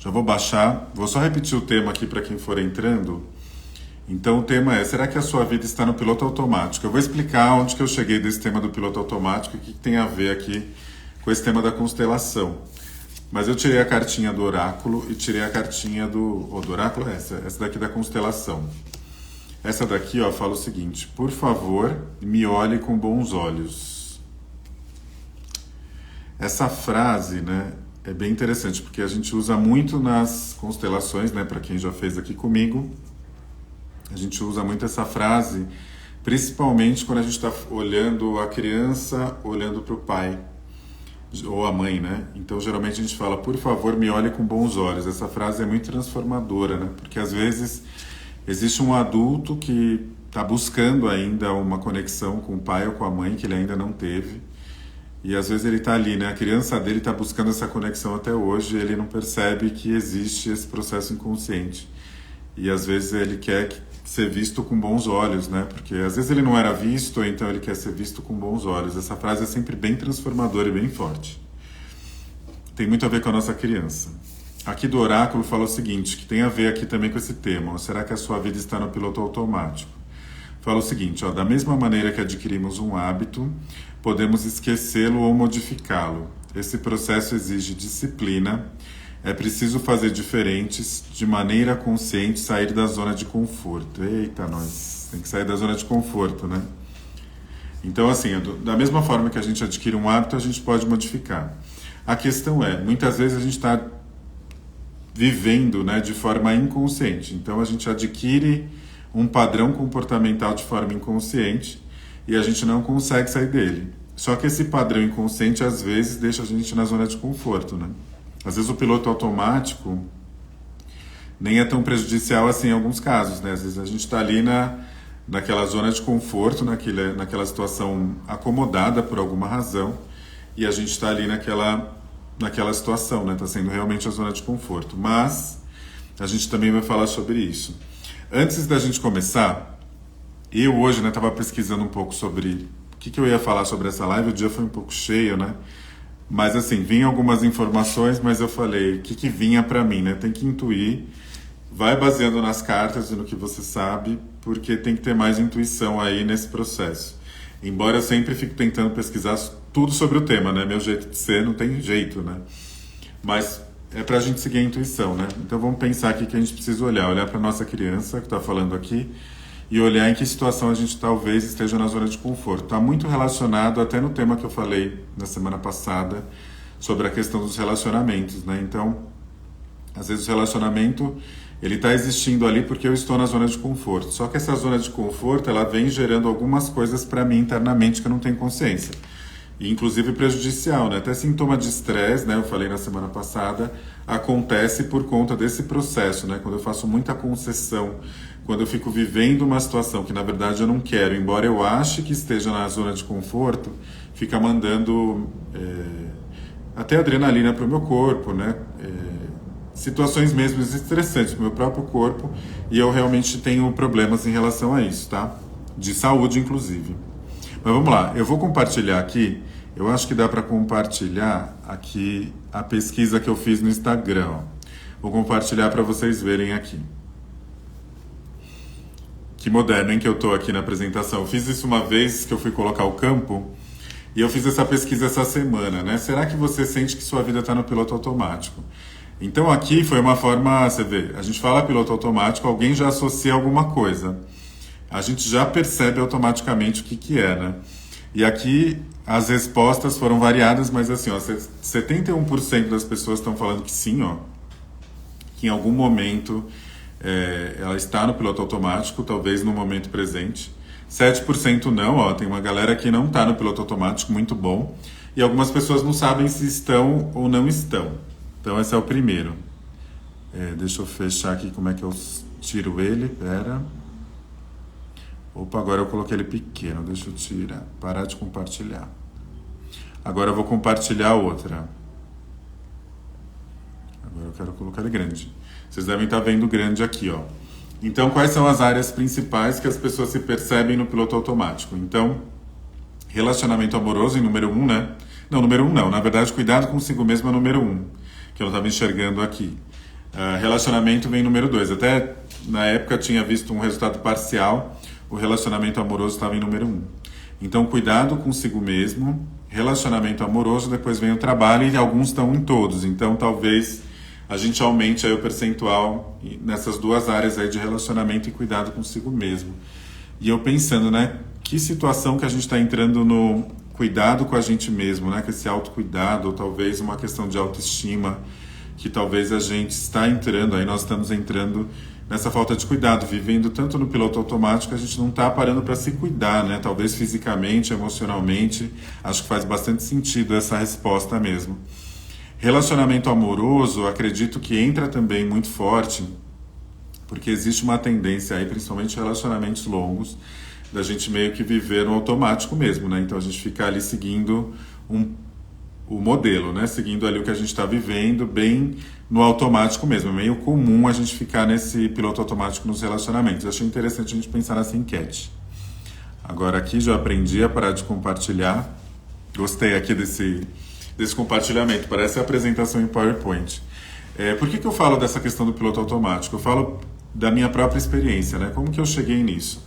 Já vou baixar. Vou só repetir o tema aqui para quem for entrando. Então o tema é, será que a sua vida está no piloto automático? Eu vou explicar onde que eu cheguei desse tema do piloto automático e o que tem a ver aqui com esse tema da constelação. Mas eu tirei a cartinha do oráculo e tirei a cartinha do oráculo é essa daqui da constelação. Essa daqui, ó, fala o seguinte: por favor, me olhe com bons olhos. Essa frase, né, é bem interessante, porque a gente usa muito nas constelações, né, para quem já fez aqui comigo. A gente usa muito essa frase, principalmente quando a gente está olhando a criança, olhando para o pai, ou a mãe, né? Então, geralmente a gente fala, por favor, me olhe com bons olhos. Essa frase é muito transformadora, né? Porque às vezes existe um adulto que está buscando ainda uma conexão com o pai ou com a mãe que ele ainda não teve. E às vezes ele está ali, né? A criança dele está buscando essa conexão até hoje e ele não percebe que existe esse processo inconsciente. E às vezes ele quer ser visto com bons olhos, né? Porque às vezes ele não era visto, então ele quer ser visto com bons olhos. Essa frase é sempre bem transformadora e bem forte. Tem muito a ver com a nossa criança. Aqui do oráculo fala o seguinte, que tem a ver aqui também com esse tema. Será que a sua vida está no piloto automático? Fala o seguinte, ó, da mesma maneira que adquirimos um hábito, podemos esquecê-lo ou modificá-lo. Esse processo exige disciplina. É preciso fazer diferentes, de maneira consciente, sair da zona de conforto. Eita, nós, tem que sair da zona de conforto, né? Então, assim, da mesma forma que a gente adquire um hábito, a gente pode modificar. A questão é, muitas vezes a gente está vivendo, né, de forma inconsciente. Então, a gente adquire um padrão comportamental de forma inconsciente e a gente não consegue sair dele. Só que esse padrão inconsciente, às vezes, deixa a gente na zona de conforto, né? Às vezes o piloto automático nem é tão prejudicial assim em alguns casos, né? Às vezes a gente está ali naquela zona de conforto, naquela situação acomodada por alguma razão, e a gente está ali naquela situação, né? Está sendo realmente a zona de conforto. Mas a gente também vai falar sobre isso. Antes da gente começar, eu hoje estava pesquisando um pouco sobre o que eu ia falar sobre essa live. O dia foi um pouco cheio, né? Mas assim, vinham algumas informações, mas eu falei, o que vinha para mim, né? Tem que intuir, vai baseando nas cartas e no que você sabe, porque tem que ter mais intuição aí nesse processo. Embora eu sempre fico tentando pesquisar tudo sobre o tema, né? Meu jeito de ser não tem jeito, né? Mas é pra gente seguir a intuição, né? Então vamos pensar aqui que a gente precisa olhar pra nossa criança que está falando aqui, e olhar em que situação a gente talvez esteja na zona de conforto. Está muito relacionado até no tema que eu falei na semana passada sobre a questão dos relacionamentos, né? Então, às vezes o relacionamento ele está existindo ali porque eu estou na zona de conforto. Só que essa zona de conforto ela vem gerando algumas coisas para mim internamente que eu não tenho consciência. E inclusive prejudicial, né? Até sintoma de estresse, né? Eu falei na semana passada, acontece por conta desse processo, né? Quando eu faço muita concessão, quando eu fico vivendo uma situação que na verdade eu não quero, embora eu ache que esteja na zona de conforto, fica mandando até adrenalina para o meu corpo, né? Situações mesmo estressantes para o meu próprio corpo, e eu realmente tenho problemas em relação a isso, tá? De saúde, inclusive. Mas vamos lá, eu vou compartilhar aqui, eu acho que dá para compartilhar aqui a pesquisa que eu fiz no Instagram, ó. Vou compartilhar para vocês verem aqui. Que moderno, hein, que eu tô aqui na apresentação. Eu fiz isso uma vez que eu fui colocar o campo, e eu fiz essa pesquisa essa semana, né? Será que você sente que sua vida está no piloto automático? Então aqui foi uma forma, você vê, a gente fala piloto automático, alguém já associa alguma coisa. A gente já percebe automaticamente o que é, né? E aqui as respostas foram variadas, mas assim, ó, 71% das pessoas estão falando que sim, ó, que em algum momento ela está no piloto automático, talvez no momento presente. 7% não, ó, tem uma galera que não está no piloto automático, muito bom. E algumas pessoas não sabem se estão ou não estão. Então esse é o primeiro. Deixa eu fechar aqui como é que eu tiro ele, pera. Opa, agora eu coloquei ele pequeno, deixa eu tirar, parar de compartilhar. Agora eu vou compartilhar outra. Agora eu quero colocar ele grande. Vocês devem estar vendo grande aqui, ó. Então, quais são as áreas principais que as pessoas se percebem no piloto automático? Então, relacionamento amoroso em número 1, né? Não, número 1 não. Na verdade, cuidado consigo mesmo é número 1, que eu não estava enxergando aqui. Relacionamento vem número 2. Até na época tinha visto um resultado parcial, o relacionamento amoroso estava em número 1. Então, cuidado consigo mesmo, relacionamento amoroso, depois vem o trabalho e alguns estão em todos. Então, talvez a gente aumente aí o percentual nessas duas áreas aí de relacionamento e cuidado consigo mesmo. E eu pensando, né, que situação que a gente está entrando no cuidado com a gente mesmo, né, com esse autocuidado, ou talvez uma questão de autoestima, que talvez a gente está entrando, aí nós estamos entrando nessa falta de cuidado, vivendo tanto no piloto automático, a gente não está parando para se cuidar, né? Talvez fisicamente, emocionalmente, acho que faz bastante sentido essa resposta mesmo. Relacionamento amoroso, acredito que entra também muito forte, porque existe uma tendência aí, principalmente relacionamentos longos, da gente meio que viver no automático mesmo, né? Então a gente fica ali seguindo o modelo, né? Seguindo ali o que a gente está vivendo, bem no automático mesmo. É meio comum a gente ficar nesse piloto automático nos relacionamentos. Eu achei interessante a gente pensar nessa enquete. Agora aqui já aprendi a parar de compartilhar. Gostei aqui desse compartilhamento. Parece a apresentação em PowerPoint. Por que eu falo dessa questão do piloto automático? Eu falo da minha própria experiência, né? Como que eu cheguei nisso?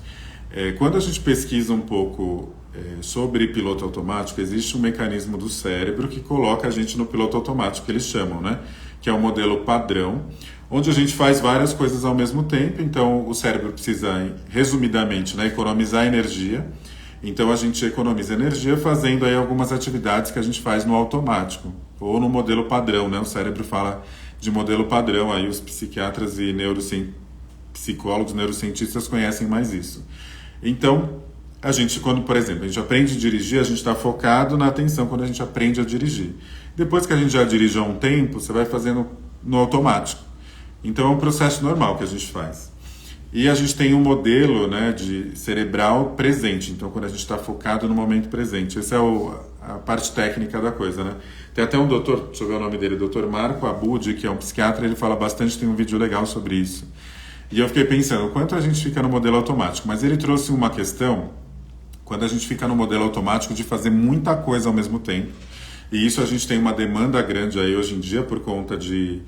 Quando a gente pesquisa um pouco sobre piloto automático, existe um mecanismo do cérebro que coloca a gente no piloto automático, que eles chamam, né? Que é o modelo padrão, onde a gente faz várias coisas ao mesmo tempo. Então, o cérebro precisa, resumidamente, né, economizar energia. Então, a gente economiza energia fazendo aí algumas atividades que a gente faz no automático, ou no modelo padrão, né? O cérebro fala de modelo padrão, aí os psiquiatras e psicólogos, neurocientistas conhecem mais isso. Então, a gente, quando, por exemplo, a gente aprende a dirigir, a gente está focado na atenção quando a gente aprende a dirigir. Depois que a gente já dirige há um tempo, você vai fazendo no automático. Então, é um processo normal que a gente faz. E a gente tem um modelo, né, de cerebral presente. Então, quando a gente está focado no momento presente. Essa é a parte técnica da coisa, né? Tem até um doutor, deixa eu ver o nome dele, Dr. Marco Abud, que é um psiquiatra, ele fala bastante, tem um vídeo legal sobre isso. E eu fiquei pensando, quanto a gente fica no modelo automático? Mas ele trouxe uma questão, quando a gente fica no modelo automático, de fazer muita coisa ao mesmo tempo. E isso a gente tem uma demanda grande aí hoje em dia por conta de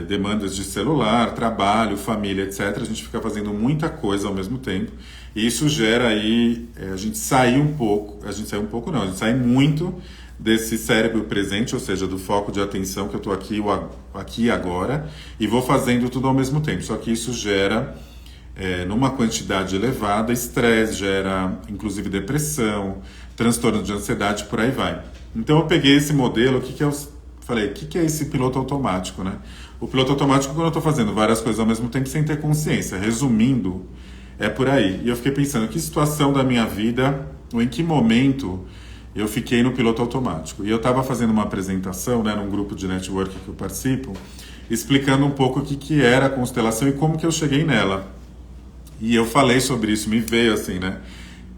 demandas de celular, trabalho, família, etc. A gente fica fazendo muita coisa ao mesmo tempo. E isso gera aí, a gente sai muito desse cérebro presente, ou seja, do foco de atenção que eu estou aqui e agora, e vou fazendo tudo ao mesmo tempo. Só que isso gera, numa quantidade elevada, estresse, gera inclusive depressão, transtorno de ansiedade, por aí vai. Então eu peguei esse modelo, o que é esse piloto automático, né? O piloto automático é quando eu estou fazendo várias coisas ao mesmo tempo sem ter consciência. Resumindo, é por aí. E eu fiquei pensando, que situação da minha vida, ou em que momento eu fiquei no piloto automático. E eu estava fazendo uma apresentação, né, num grupo de network que eu participo, explicando um pouco o que era a constelação e como que eu cheguei nela. E eu falei sobre isso, me veio assim, né?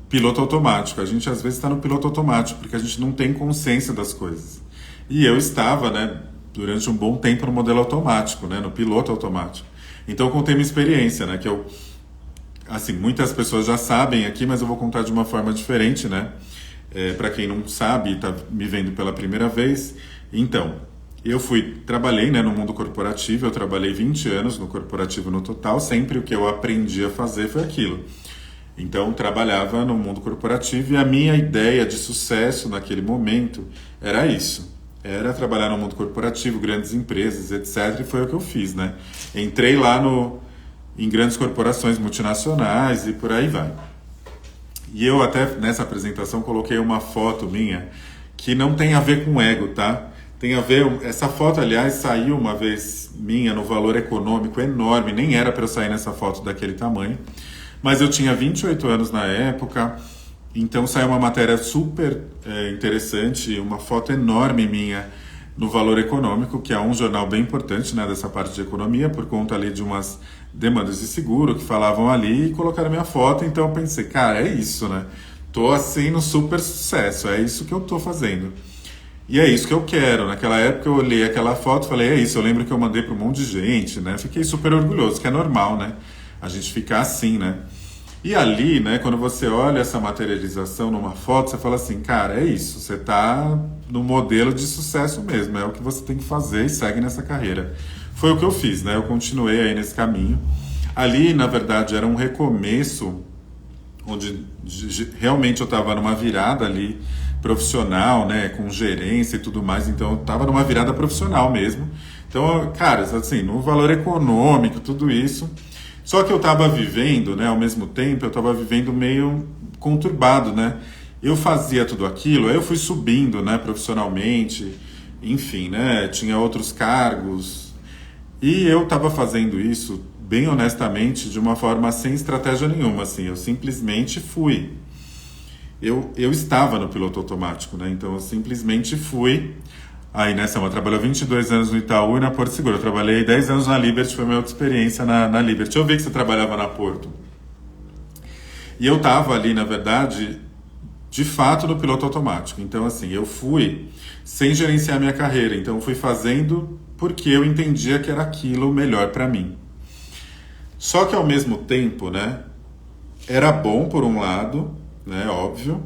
Piloto automático. A gente às vezes está no piloto automático, porque a gente não tem consciência das coisas. E eu estava, né, durante um bom tempo no modelo automático, né, no piloto automático. Então eu contei minha experiência, né, que assim, muitas pessoas já sabem aqui, mas eu vou contar de uma forma diferente, né? Para quem não sabe e está me vendo pela primeira vez. Então, eu trabalhei, né, no mundo corporativo, eu trabalhei 20 anos no corporativo no total, sempre o que eu aprendi a fazer foi aquilo. Então, trabalhava no mundo corporativo e a minha ideia de sucesso naquele momento era isso. Era trabalhar no mundo corporativo, grandes empresas, etc. E foi o que eu fiz, né? Entrei lá em grandes corporações multinacionais e por aí vai. E eu até nessa apresentação coloquei uma foto minha que não tem a ver com ego, tá? Tem a ver, essa foto, aliás, saiu uma vez minha no Valor Econômico enorme, nem era para eu sair nessa foto daquele tamanho, mas eu tinha 28 anos na época, então saiu uma matéria super interessante, uma foto enorme minha no Valor Econômico, que é um jornal bem importante, né, dessa parte de economia, por conta ali de umas demandas de seguro que falavam ali e colocaram minha foto. Então eu pensei, cara, é isso, né? Tô assim no super sucesso, é isso que eu tô fazendo. E é isso que eu quero. Naquela época eu olhei aquela foto e falei, é isso, eu lembro que eu mandei para um monte de gente, né? Fiquei super orgulhoso, que é normal, né? A gente ficar assim, né? E ali, né, quando você olha essa materialização numa foto, você fala assim, cara, é isso, você tá no modelo de sucesso mesmo, é o que você tem que fazer e segue nessa carreira. Foi o que eu fiz, né? Eu continuei aí nesse caminho. Ali, na verdade, era um recomeço onde realmente eu estava numa virada ali profissional, né, com gerência e tudo mais, então eu estava numa virada profissional mesmo. Então, cara, assim, no valor econômico, tudo isso. Só que eu estava vivendo, né, ao mesmo tempo, eu estava vivendo meio conturbado, né? Eu fazia tudo aquilo, aí eu fui subindo, né, profissionalmente, enfim, né, tinha outros cargos. E eu estava fazendo isso, bem honestamente, de uma forma sem estratégia nenhuma, assim, eu simplesmente fui. Eu estava no piloto automático, né? Então eu simplesmente fui. Aí, né, Selma, trabalhou 22 anos no Itaú e na Porto Seguro. Eu trabalhei 10 anos na Liberty, foi a minha outra experiência na Liberty. Eu vi que você trabalhava na Porto. E eu estava ali, na verdade, de fato no piloto automático. Então, assim, eu fui sem gerenciar minha carreira. Então, eu fui fazendo porque eu entendia que era aquilo melhor para mim. Só que, ao mesmo tempo, né, era bom por um lado, né, óbvio,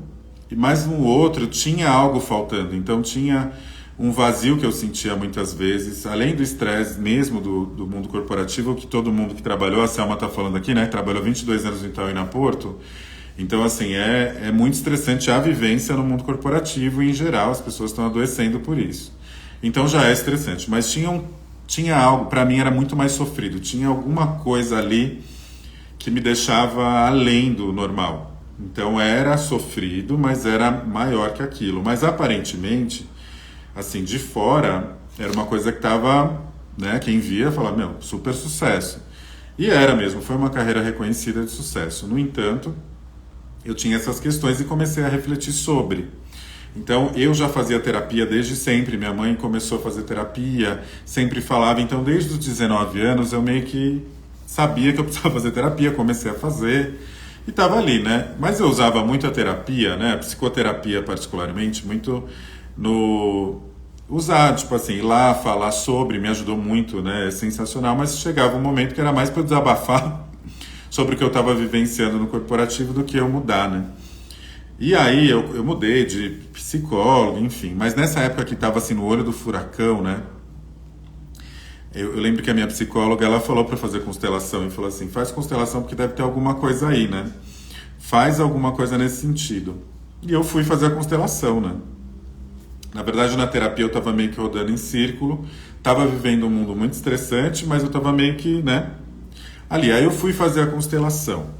mas no outro tinha algo faltando. Então, tinha um vazio que eu sentia muitas vezes, além do estresse mesmo do mundo corporativo, que todo mundo que trabalhou, a Selma está falando aqui, né, trabalhou 22 anos no Itaú e na Porto, então assim, é muito estressante a vivência no mundo corporativo e em geral as pessoas estão adoecendo por isso. Então já é estressante, mas tinha algo, para mim era muito mais sofrido, tinha alguma coisa ali que me deixava além do normal. Então era sofrido, mas era maior que aquilo, mas aparentemente assim, de fora, era uma coisa que estava, né, quem via falava, meu, super sucesso. E era mesmo, foi uma carreira reconhecida de sucesso. No entanto, eu tinha essas questões e comecei a refletir sobre. Então, eu já fazia terapia desde sempre, minha mãe começou a fazer terapia, sempre falava, então desde os 19 anos eu meio que sabia que eu precisava fazer terapia, comecei a fazer e estava ali, né? Mas eu usava muito a terapia, né, a psicoterapia particularmente, muito no usar, tipo assim, ir lá falar sobre, me ajudou muito, né, é sensacional, mas chegava um momento que era mais para eu desabafar sobre o que eu estava vivenciando no corporativo do que eu mudar, né. E aí eu mudei de psicólogo, enfim, mas nessa época que estava assim no olho do furacão, né, eu lembro que a minha psicóloga, ela falou para fazer constelação e falou assim, faz constelação porque deve ter alguma coisa aí, né, faz alguma coisa nesse sentido. E eu fui fazer a constelação, né. Na verdade, na terapia eu estava meio que rodando em círculo, estava vivendo um mundo muito estressante, mas eu estava meio que, né, ali. Aí eu fui fazer a constelação.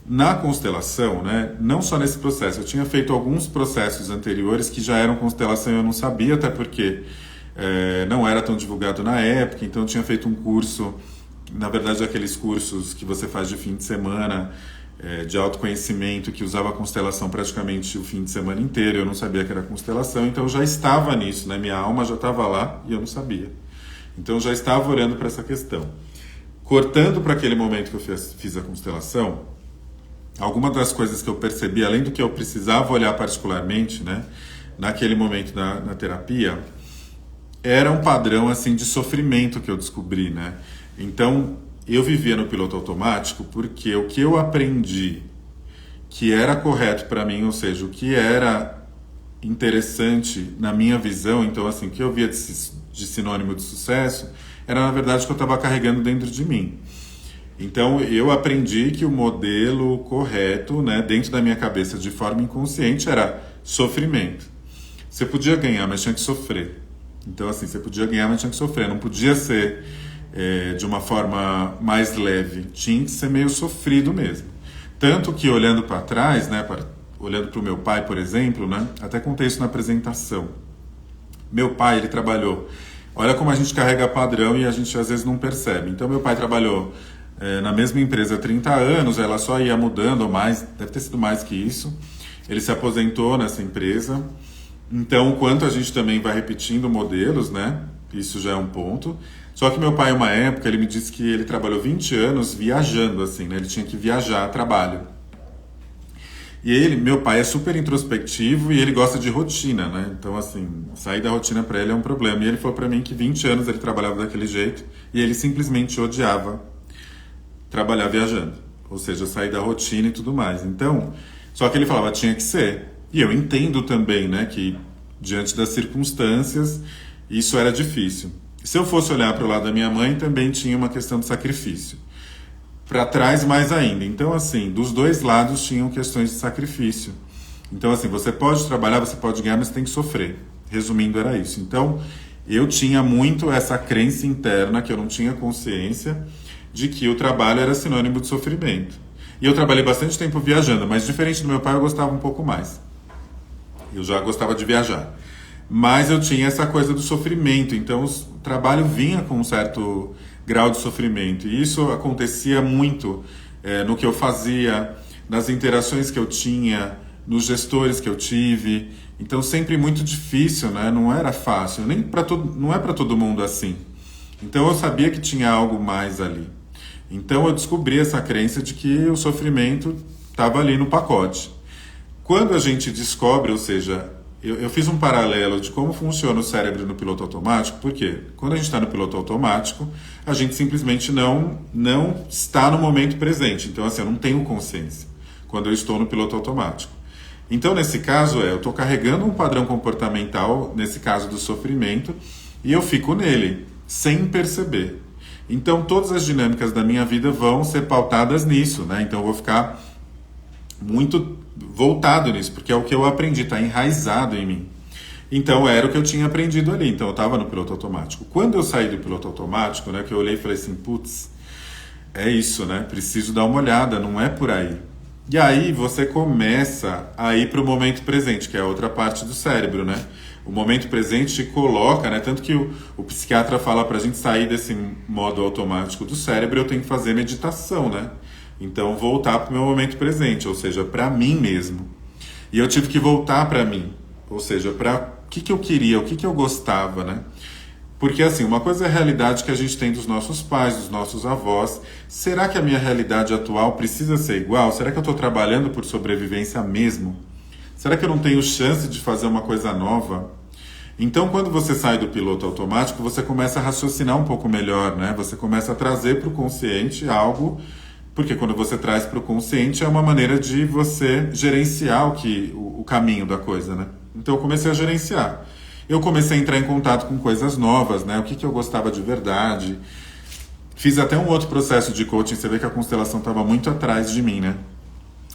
Na constelação, né, não só nesse processo, eu tinha feito alguns processos anteriores que já eram constelação e eu não sabia, até porque não era tão divulgado na época, então eu tinha feito um curso, na verdade aqueles cursos que você faz de fim de semana, de autoconhecimento, que usava a constelação praticamente o fim de semana inteiro, eu não sabia que era constelação, então eu já estava nisso, né? Minha alma já estava lá e eu não sabia. Então eu já estava olhando para essa questão. Cortando para aquele momento que eu fiz a constelação, alguma das coisas que eu percebi, além do que eu precisava olhar particularmente, né, naquele momento na terapia, era um padrão assim de sofrimento que eu descobri, né? Então, eu vivia no piloto automático porque o que eu aprendi que era correto para mim, ou seja, o que era interessante na minha visão, então assim, o que eu via de sinônimo de sucesso, era na verdade o que eu estava carregando dentro de mim. Então eu aprendi que o modelo correto, né, dentro da minha cabeça de forma inconsciente era sofrimento. Você podia ganhar, mas tinha que sofrer. Então assim, você podia ganhar, mas tinha que sofrer, não podia ser de uma forma mais leve, tinha que ser meio sofrido mesmo. Tanto que olhando para trás, né, olhando para o meu pai, por exemplo, né, até contei isso na apresentação. Meu pai, ele trabalhou, olha como a gente carrega padrão e a gente às vezes não percebe. Então meu pai trabalhou na mesma empresa há 30 anos, ela só ia mudando, ou mais, deve ter sido mais que isso. Ele se aposentou nessa empresa. Então, o quanto a gente também vai repetindo modelos, né, isso já é um ponto. Só que meu pai, uma época, ele me disse que ele trabalhou 20 anos viajando, assim, né? Ele tinha que viajar a trabalho. E meu pai é super introspectivo e ele gosta de rotina, né? Então, assim, sair da rotina para ele é um problema. E ele falou para mim que 20 anos ele trabalhava daquele jeito e ele simplesmente odiava trabalhar viajando. ou seja, sair da rotina e tudo mais. Então, só que ele falava, tinha que ser. E eu entendo também, né, que diante das circunstâncias, isso era difícil. Se eu fosse olhar para o lado da minha mãe, também tinha uma questão de sacrifício. Para trás, mais ainda. Então, assim, dos dois lados tinham questões de sacrifício. Então, assim, você pode trabalhar, você pode ganhar, mas você tem que sofrer. Resumindo, era isso. Então, eu tinha muito essa crença interna, que eu não tinha consciência, de que o trabalho era sinônimo de sofrimento. E eu trabalhei bastante tempo viajando, mas diferente do meu pai, eu gostava um pouco mais. Eu já gostava de viajar. Mas eu tinha essa coisa do sofrimento, então o trabalho vinha com um certo grau de sofrimento. E isso acontecia muito no que eu fazia, nas interações que eu tinha, nos gestores que eu tive. Então sempre muito difícil, né? Não era fácil, nem não é para todo mundo assim. Então eu sabia que tinha algo mais ali. Então eu descobri essa crença de que o sofrimento estava ali no pacote. Quando a gente descobre, ou seja, eu fiz um paralelo de como funciona o cérebro no piloto automático, porque quando a gente está no piloto automático, a gente simplesmente não está no momento presente. Então, assim, eu não tenho consciência quando eu estou no piloto automático. Então, nesse caso, eu estou carregando um padrão comportamental, nesse caso do sofrimento, e eu fico nele, sem perceber. Então, todas as dinâmicas da minha vida vão ser pautadas nisso, né? Então, eu vou ficar muito voltado nisso, porque é o que eu aprendi, está enraizado em mim. Então era o que eu tinha aprendido ali, então eu estava no piloto automático. Quando eu saí do piloto automático, né, que eu olhei e falei assim, putz, é isso, né, preciso dar uma olhada, não é por aí. E aí você começa a ir para o momento presente, que é a outra parte do cérebro, né. O momento presente te coloca, né, tanto que o psiquiatra fala para a gente sair desse modo automático do cérebro, eu tenho que fazer meditação, né. Então, voltar para o meu momento presente, ou seja, para mim mesmo. E eu tive que voltar para mim, ou seja, para o que eu queria, o que eu gostava, né? Porque, assim, uma coisa é a realidade que a gente tem dos nossos pais, dos nossos avós. Será que a minha realidade atual precisa ser igual? Será que eu estou trabalhando por sobrevivência mesmo? Será que eu não tenho chance de fazer uma coisa nova? Então, quando você sai do piloto automático, você começa a raciocinar um pouco melhor, né? Você começa a trazer para o consciente algo. Porque quando você traz para o consciente é uma maneira de você gerenciar o caminho da coisa, né? Então eu comecei a gerenciar. Eu comecei a entrar em contato com coisas novas, né? O que eu gostava de verdade. Fiz até um outro processo de coaching, você vê que a constelação estava muito atrás de mim, né?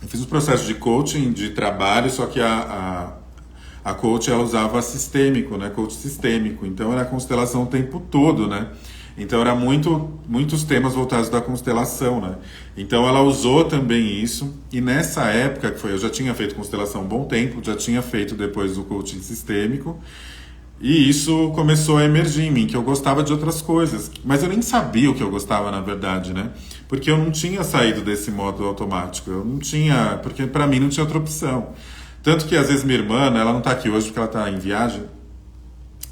Eu fiz um processo de coaching, de trabalho, só que a coach ela usava sistêmico, né? Coach sistêmico. Então era a constelação o tempo todo, né? Então era muitos temas voltados da constelação, né? Então ela usou também isso, e nessa época, eu já tinha feito constelação há um bom tempo, já tinha feito depois o coaching sistêmico, e isso começou a emergir em mim, que eu gostava de outras coisas, mas eu nem sabia o que eu gostava na verdade, né? Porque eu não tinha saído desse modo automático, eu não tinha, porque para mim não tinha outra opção. Tanto que às vezes minha irmã, né, ela não está aqui hoje porque ela está em viagem,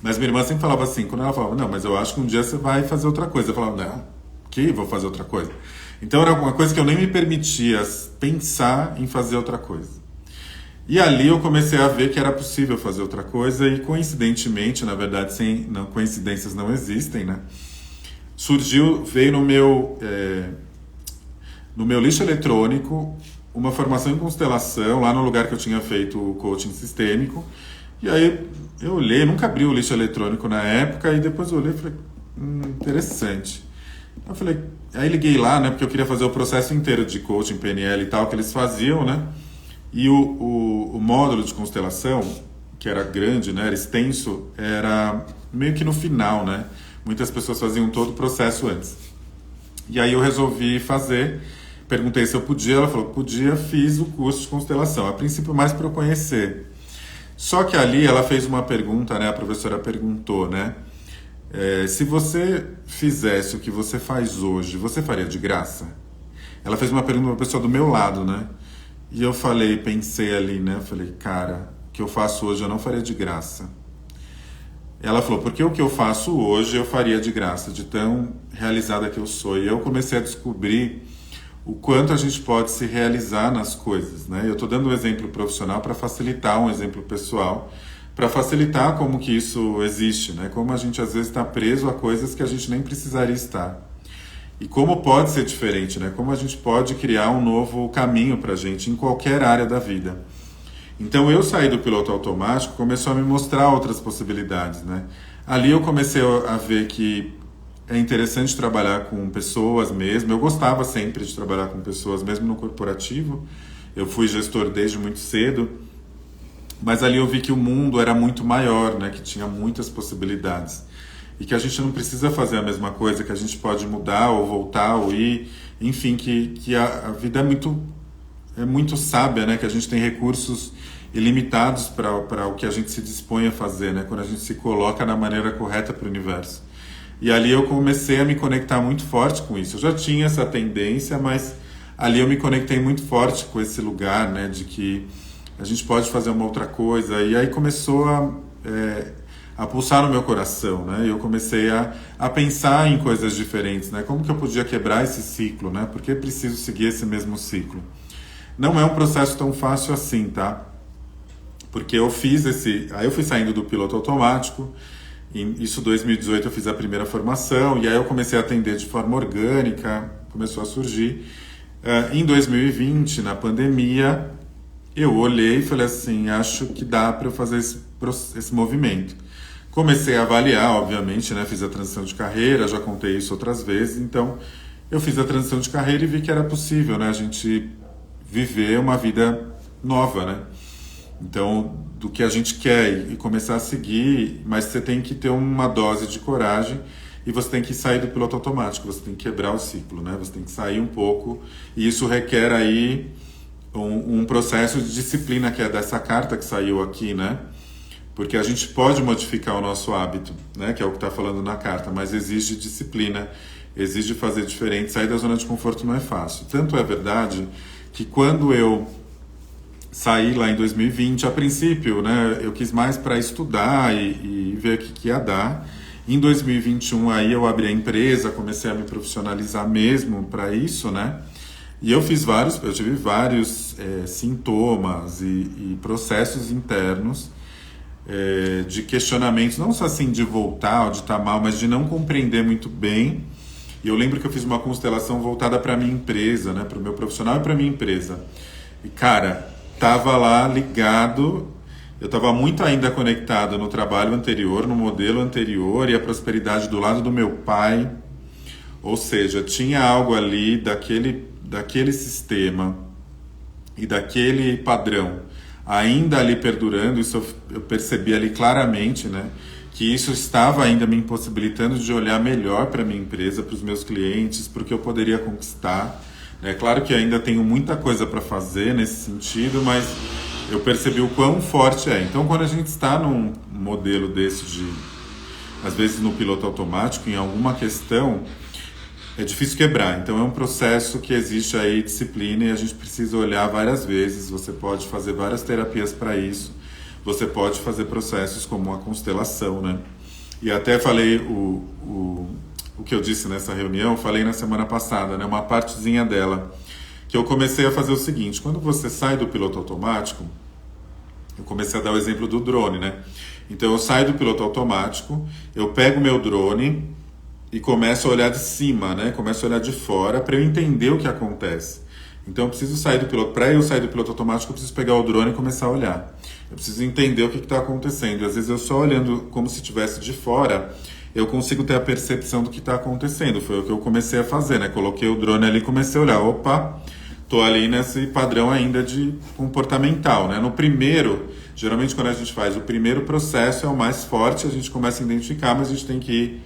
mas minha irmã sempre falava assim, quando ela falava, não, mas eu acho que um dia você vai fazer outra coisa. Eu falava, não, que vou fazer outra coisa? Então era uma coisa que eu nem me permitia pensar em fazer outra coisa. E ali eu comecei a ver que era possível fazer outra coisa e coincidentemente, na verdade, coincidências não existem, né? Veio no meu lixo eletrônico uma formação em constelação, lá no lugar que eu tinha feito o coaching sistêmico. E aí eu olhei, nunca abri o lixo eletrônico na época, e depois eu olhei e falei, interessante. Eu falei, aí liguei lá, né, porque eu queria fazer o processo inteiro de coaching, PNL e tal, que eles faziam, né, e o módulo de constelação, que era grande, né, era extenso, era meio que no final, né, muitas pessoas faziam todo o processo antes. E aí eu resolvi fazer, perguntei se eu podia, ela falou, podia, fiz o curso de constelação, a princípio mais para eu conhecer. Só que ali ela fez uma pergunta, né? A professora perguntou, né? Se você fizesse o que você faz hoje, você faria de graça? Ela fez uma pergunta para a pessoa do meu lado, né? E eu pensei ali, né? Eu falei, cara, o que eu faço hoje eu não faria de graça. Ela falou, porque o que eu faço hoje eu faria de graça, de tão realizada que eu sou. E eu comecei a descobrir o quanto a gente pode se realizar nas coisas, né? Eu estou dando um exemplo profissional para facilitar um exemplo pessoal, para facilitar como que isso existe, né? Como a gente às vezes está preso a coisas que a gente nem precisaria estar. E como pode ser diferente, né? Como a gente pode criar um novo caminho para a gente em qualquer área da vida. Então eu saí do piloto automático, começou a me mostrar outras possibilidades, né? Ali eu comecei a ver que é interessante trabalhar com pessoas mesmo. Eu gostava sempre de trabalhar com pessoas, mesmo no corporativo. Eu fui gestor desde muito cedo, mas ali eu vi que o mundo era muito maior, né? Que tinha muitas possibilidades. E que a gente não precisa fazer a mesma coisa, que a gente pode mudar ou voltar ou ir. Enfim, que a vida é muito sábia, né? Que a gente tem recursos ilimitados para o que a gente se dispõe a fazer, né? Quando a gente se coloca da maneira correta para o universo. E ali eu comecei a me conectar muito forte com isso. Eu já tinha essa tendência, mas ali eu me conectei muito forte com esse lugar, né? De que a gente pode fazer uma outra coisa. E aí começou a pulsar no meu coração, né? E eu comecei a pensar em coisas diferentes, né? Como que eu podia quebrar esse ciclo, né? Por que preciso seguir esse mesmo ciclo? Não é um processo tão fácil assim, tá? Porque eu fiz aí eu fui saindo do piloto automático, isso em 2018 eu fiz a primeira formação, e aí eu comecei a atender de forma orgânica, começou a surgir. Em 2020, na pandemia, eu olhei e falei assim, acho que dá para eu fazer esse movimento. Comecei a avaliar, obviamente, né? Fiz a transição de carreira, já contei isso outras vezes, então eu fiz a transição de carreira e vi que era possível, né? A gente viver uma vida nova, né? Então, do que a gente quer e começar a seguir, mas você tem que ter uma dose de coragem e você tem que sair do piloto automático, você tem que quebrar o ciclo, né? Você tem que sair um pouco e isso requer aí um processo de disciplina, que é dessa carta que saiu aqui, né? Porque a gente pode modificar o nosso hábito, né? Que é o que está falando na carta, mas exige disciplina, exige fazer diferente. Sair da zona de conforto não é fácil. Tanto é verdade que quando eu saí lá em 2020, a princípio, né, eu quis mais para estudar e ver o que ia dar. Em 2021, aí eu abri a empresa, comecei a me profissionalizar mesmo para isso, né? E eu tive vários sintomas e processos internos de questionamentos, não só assim de voltar ou de estar mal, mas de não compreender muito bem. E eu lembro que eu fiz uma constelação voltada para a minha empresa, né, para o meu profissional e para a minha empresa. E, cara, tava lá ligado, eu estava muito ainda conectado no trabalho anterior, no modelo anterior e a prosperidade do lado do meu pai. Ou seja, tinha algo ali daquele sistema e daquele padrão ainda ali perdurando. Isso eu percebi ali claramente, né? Que isso estava ainda me impossibilitando de olhar melhor para a minha empresa, para os meus clientes, para o que eu poderia conquistar. É claro que ainda tenho muita coisa para fazer nesse sentido, mas eu percebi o quão forte é. Então, quando a gente está num modelo desse às vezes no piloto automático, em alguma questão, é difícil quebrar. Então, é um processo que existe aí disciplina e a gente precisa olhar várias vezes. Você pode fazer várias terapias para isso. Você pode fazer processos como a constelação, né? E até falei o que eu disse nessa reunião, falei na semana passada, né, uma partezinha dela, que eu comecei a fazer o seguinte: quando você sai do piloto automático, eu comecei a dar o exemplo do drone, né? Então eu saio do piloto automático, eu pego meu drone e começo a olhar de cima, né? Começo a olhar de fora para eu entender o que acontece. Então eu preciso sair do piloto, para eu sair do piloto automático, eu preciso pegar o drone e começar a olhar. Eu preciso entender o que está acontecendo. E às vezes eu só olhando como se estivesse de fora, eu consigo ter a percepção do que está acontecendo. Foi o que eu comecei a fazer, né? Coloquei o drone ali e comecei a olhar. Opa, tô ali nesse padrão ainda de comportamental, né? No primeiro, geralmente quando a gente faz o primeiro processo é o mais forte, a gente começa a identificar, mas a gente tem que ir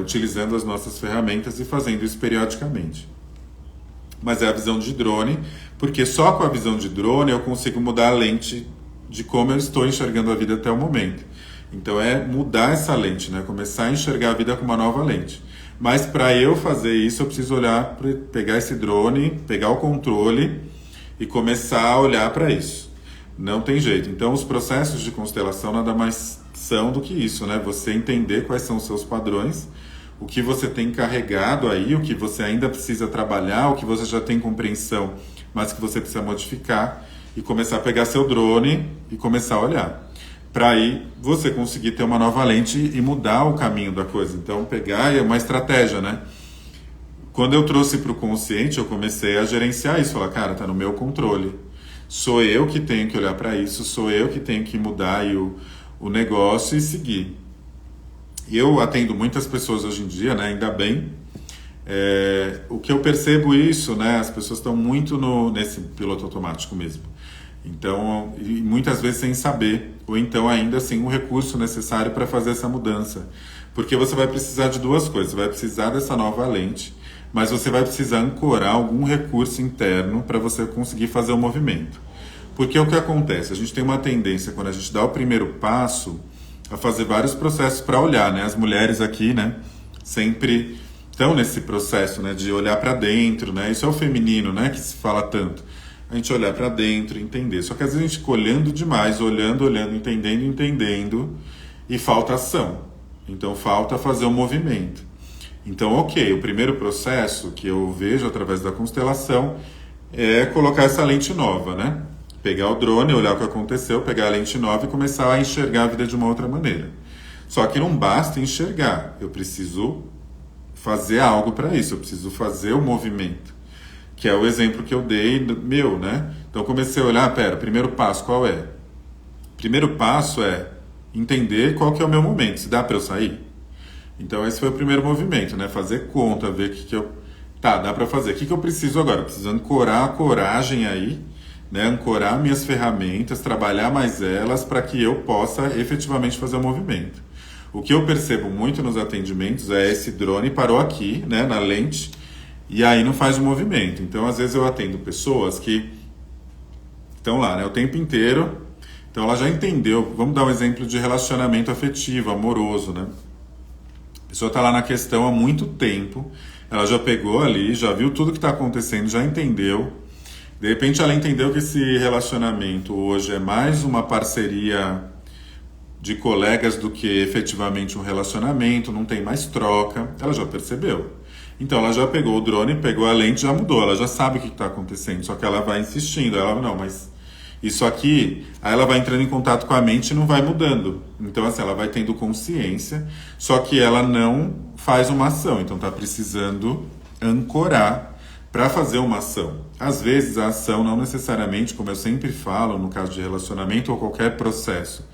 utilizando as nossas ferramentas e fazendo isso periodicamente. Mas é a visão de drone, porque só com a visão de drone eu consigo mudar a lente de como eu estou enxergando a vida até o momento. Então é mudar essa lente, né? Começar a enxergar a vida com uma nova lente. Mas para eu fazer isso, eu preciso olhar, pegar esse drone, pegar o controle e começar a olhar para isso. Não tem jeito. Então os processos de constelação nada mais são do que isso, né? Você entender quais são os seus padrões, o que você tem carregado aí, o que você ainda precisa trabalhar, o que você já tem compreensão, mas que você precisa modificar, e começar a pegar seu drone e começar a olhar. Para aí você conseguir ter uma nova lente e mudar o caminho da coisa. Então pegar é uma estratégia, né? Quando eu trouxe para o consciente, eu comecei a gerenciar isso. Falar, cara, tá no meu controle. Sou eu que tenho que olhar para isso, sou eu que tenho que mudar aí o negócio e seguir. Eu atendo muitas pessoas hoje em dia, né? Ainda bem. O que eu percebo isso, né? As pessoas estão muito nesse piloto automático mesmo. Então, e muitas vezes sem saber, ou então ainda sem o recurso necessário para fazer essa mudança. Porque você vai precisar de duas coisas. Você vai precisar dessa nova lente, mas você vai precisar ancorar algum recurso interno para você conseguir fazer o movimento. Porque o que acontece? A gente tem uma tendência, quando a gente dá o primeiro passo, a fazer vários processos para olhar, né? As mulheres aqui, né, sempre estão nesse processo, né, de olhar para dentro, né? Isso é o feminino, né, que se fala tanto. A gente olhar para dentro, entender. Só que às vezes a gente fica olhando demais, olhando, entendendo, e falta ação. Então falta fazer o movimento. Então, ok, o primeiro processo que eu vejo através da constelação é colocar essa lente nova, né? Pegar o drone, olhar o que aconteceu, pegar a lente nova e começar a enxergar a vida de uma outra maneira. Só que não basta enxergar, eu preciso fazer algo para isso, eu preciso fazer o movimento, que é o exemplo que eu dei meu, né? Então comecei a olhar, primeiro passo qual é? Primeiro passo é entender qual que é o meu momento, se dá para eu sair. Então esse foi o primeiro movimento, né? Fazer conta, ver o que eu... Tá, dá para fazer. O que eu preciso agora? Eu preciso ancorar a coragem aí, né? Ancorar minhas ferramentas, trabalhar mais elas para que eu possa efetivamente fazer o movimento. O que eu percebo muito nos atendimentos é esse drone parou aqui, né, na lente, e aí não faz o movimento. Então, às vezes eu atendo pessoas que estão lá, né, o tempo inteiro. Então, ela já entendeu. Vamos dar um exemplo de relacionamento afetivo, amoroso, né? A pessoa está lá na questão há muito tempo, ela já pegou ali, já viu tudo que está acontecendo, já entendeu. De repente, ela entendeu que esse relacionamento hoje é mais uma parceria de colegas do que efetivamente um relacionamento, não tem mais troca, ela já percebeu. Então ela já pegou o drone, pegou a lente, já mudou, ela já sabe o que está acontecendo, só que ela vai insistindo, ela não, mas isso aqui, aí ela vai entrando em contato com a mente e não vai mudando. Então assim, ela vai tendo consciência, só que ela não faz uma ação, então está precisando ancorar para fazer uma ação. Às vezes a ação não necessariamente, como eu sempre falo, no caso de relacionamento ou qualquer processo,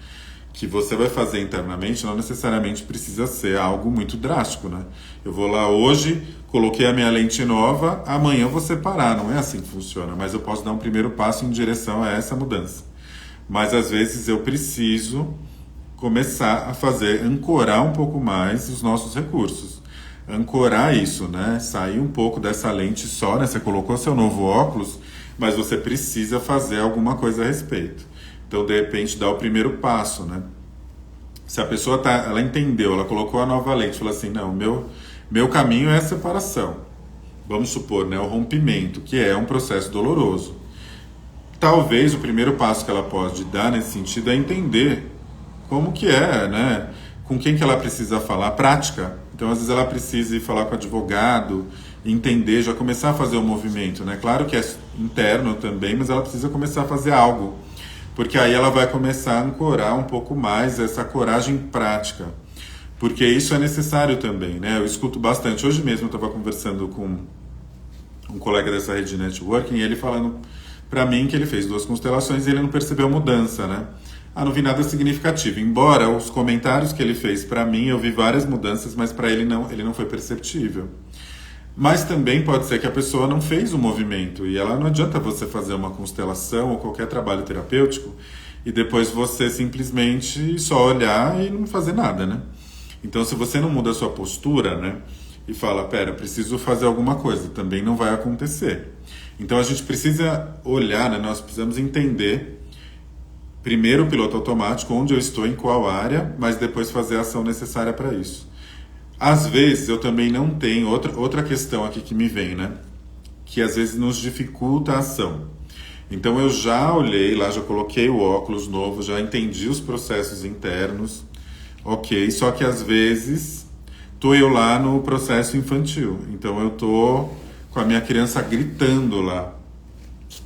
que você vai fazer internamente não necessariamente precisa ser algo muito drástico, né? Eu vou lá hoje, coloquei a minha lente nova, amanhã eu vou separar, não é assim que funciona, mas eu posso dar um primeiro passo em direção a essa mudança. Mas às vezes eu preciso começar a fazer, ancorar um pouco mais os nossos recursos. Ancorar isso, né? Sair um pouco dessa lente só, né? Você colocou seu novo óculos, mas você precisa fazer alguma coisa a respeito. Então, de repente, dá o primeiro passo, né? Se a pessoa ela entendeu, ela colocou a nova lente, falou assim, não, meu caminho é a separação. Vamos supor, né, o rompimento, que é um processo doloroso. Talvez o primeiro passo que ela pode dar nesse sentido é entender como que é, né? Com quem que ela precisa falar, prática. Então, às vezes ela precisa ir falar com o advogado, entender, já começar a fazer o movimento, né? Claro que é interno também, mas ela precisa começar a fazer algo. Porque aí ela vai começar a ancorar um pouco mais essa coragem prática. Porque isso é necessário também, né? Eu escuto bastante. Hoje mesmo eu estava conversando com um colega dessa rede de networking e ele falando para mim que ele fez 2 constelações e ele não percebeu mudança, né? Não vi nada significativo. Embora os comentários que ele fez para mim, eu vi várias mudanças, mas para ele não foi perceptível. Mas também pode ser que a pessoa não fez o movimento e ela não adianta você fazer uma constelação ou qualquer trabalho terapêutico e depois você simplesmente só olhar e não fazer nada, né? Então, se você não muda a sua postura, né, e fala, preciso fazer alguma coisa, também não vai acontecer. Então, a gente precisa olhar, né, nós precisamos entender primeiro o piloto automático, onde eu estou, em qual área, mas depois fazer a ação necessária para isso. Às vezes eu também não tenho, outra questão aqui que me vem, né? Que às vezes nos dificulta a ação. Então eu já olhei lá, já coloquei o óculos novo, já entendi os processos internos, ok, só que às vezes tô eu lá no processo infantil. Então eu tô com a minha criança gritando lá,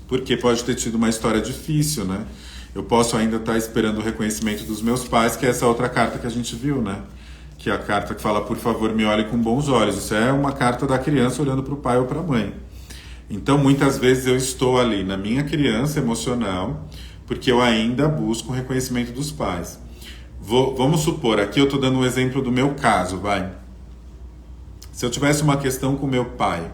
porque pode ter tido uma história difícil, né? Eu posso ainda estar esperando o reconhecimento dos meus pais, que é essa outra carta que a gente viu, né? que é a carta que fala, por favor, me olhe com bons olhos. Isso é uma carta da criança olhando para o pai ou para a mãe. Então, muitas vezes eu estou ali na minha criança emocional, porque eu ainda busco o reconhecimento dos pais. Vamos supor, aqui eu estou dando um exemplo do meu caso, vai. Se eu tivesse uma questão com meu pai,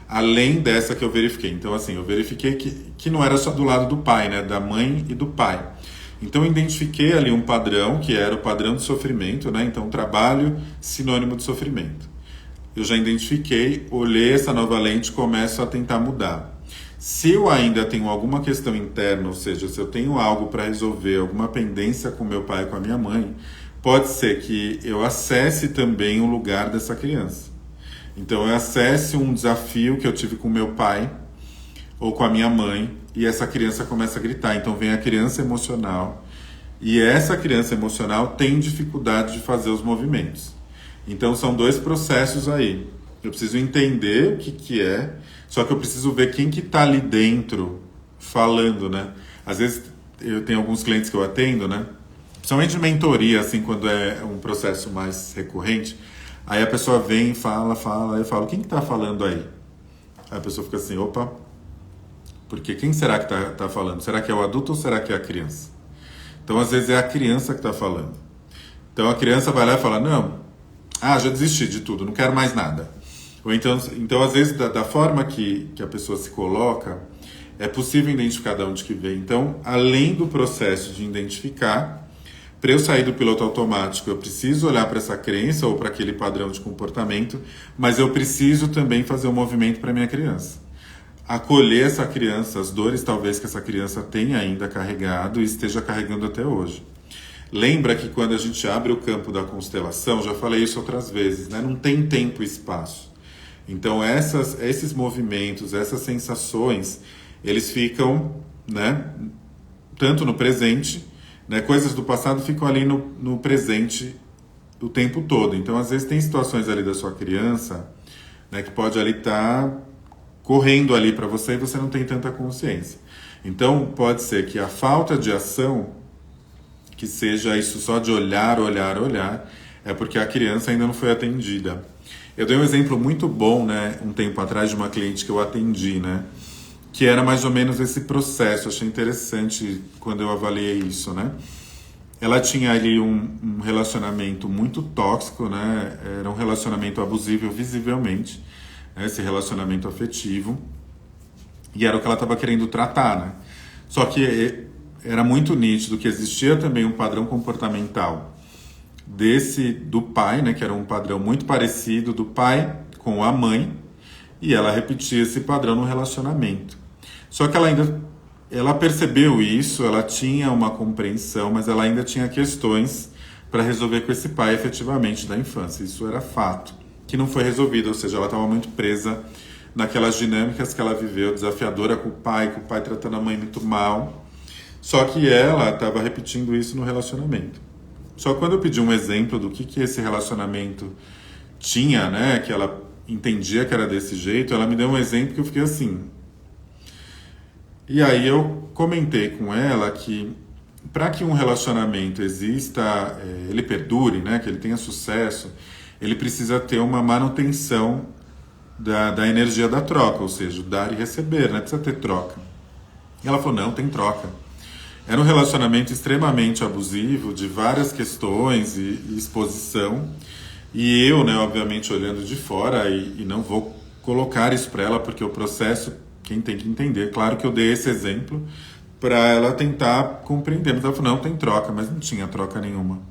além dessa que eu verifiquei. Então, assim, eu verifiquei que não era só do lado do pai, né? Da mãe e do pai. Então, eu identifiquei ali um padrão, que era o padrão de sofrimento, né? Então, trabalho, sinônimo de sofrimento. Eu já identifiquei, olhei essa nova lente e começo a tentar mudar. Se eu ainda tenho alguma questão interna, ou seja, se eu tenho algo para resolver, alguma pendência com meu pai e com a minha mãe, pode ser que eu acesse também o lugar dessa criança. Então eu acesse um desafio que eu tive com meu pai ou com a minha mãe e essa criança começa a gritar. Então vem a criança emocional e essa criança emocional tem dificuldade de fazer os movimentos. Então são dois processos aí. Eu preciso entender o que é, só que eu preciso ver quem que está ali dentro falando, né? Às vezes eu tenho alguns clientes que eu atendo, né? Principalmente de mentoria, assim, quando é um processo mais recorrente. Aí a pessoa vem, fala, aí eu falo, quem que tá falando aí? Aí a pessoa fica assim, opa, porque quem será que tá falando? Será que é o adulto ou será que é a criança? Então às vezes é a criança que tá falando. Então a criança vai lá e fala, não, já desisti de tudo, não quero mais nada. Ou então às vezes, da forma que a pessoa se coloca, é possível identificar de onde que vem. Então, além do processo de identificar, para eu sair do piloto automático, eu preciso olhar para essa crença ou para aquele padrão de comportamento, mas eu preciso também fazer um movimento para minha criança. Acolher essa criança, as dores talvez que essa criança tenha ainda carregado e esteja carregando até hoje. Lembra que quando a gente abre o campo da constelação, já falei isso outras vezes, né? Não tem tempo e espaço. Então esses movimentos, essas sensações, eles ficam, né, tanto no presente, né, coisas do passado ficam ali no presente o tempo todo. Então às vezes tem situações ali da sua criança, né, que pode ali estar correndo ali para você e você não tem tanta consciência. Então pode ser que a falta de ação, que seja isso só de olhar, é porque a criança ainda não foi atendida. Eu dei um exemplo muito bom, né, um tempo atrás, de uma cliente que eu atendi, né, que era mais ou menos esse processo. Achei interessante quando eu avaliei isso, né. Ela tinha ali um relacionamento muito tóxico, né, era um relacionamento abusivo visivelmente, né, esse relacionamento afetivo, e era o que ela estava querendo tratar, né. Só que era muito nítido que existia também um padrão comportamental do pai, né, que era um padrão muito parecido do pai com a mãe, e ela repetia esse padrão no relacionamento. Só que ela percebeu isso, ela tinha uma compreensão, mas ela ainda tinha questões para resolver com esse pai efetivamente da infância. Isso era fato, que não foi resolvido, ou seja, ela estava muito presa naquelas dinâmicas que ela viveu, desafiadora com o pai tratando a mãe muito mal. Só que ela estava repetindo isso no relacionamento. Só que quando eu pedi um exemplo do que esse relacionamento tinha, né, que ela entendia que era desse jeito, ela me deu um exemplo que eu fiquei assim. E aí eu comentei com ela que para que um relacionamento exista, ele perdure, né, que ele tenha sucesso, ele precisa ter uma manutenção da energia da troca, ou seja, dar e receber, né, precisa ter troca. E ela falou, não, tem troca. Era um relacionamento extremamente abusivo, de várias questões e exposição. E eu, né, obviamente, olhando de fora, e não vou colocar isso para ela, porque o processo, quem tem que entender. Claro que eu dei esse exemplo para ela tentar compreender. Mas ela falou, não, tem troca, mas não tinha troca nenhuma.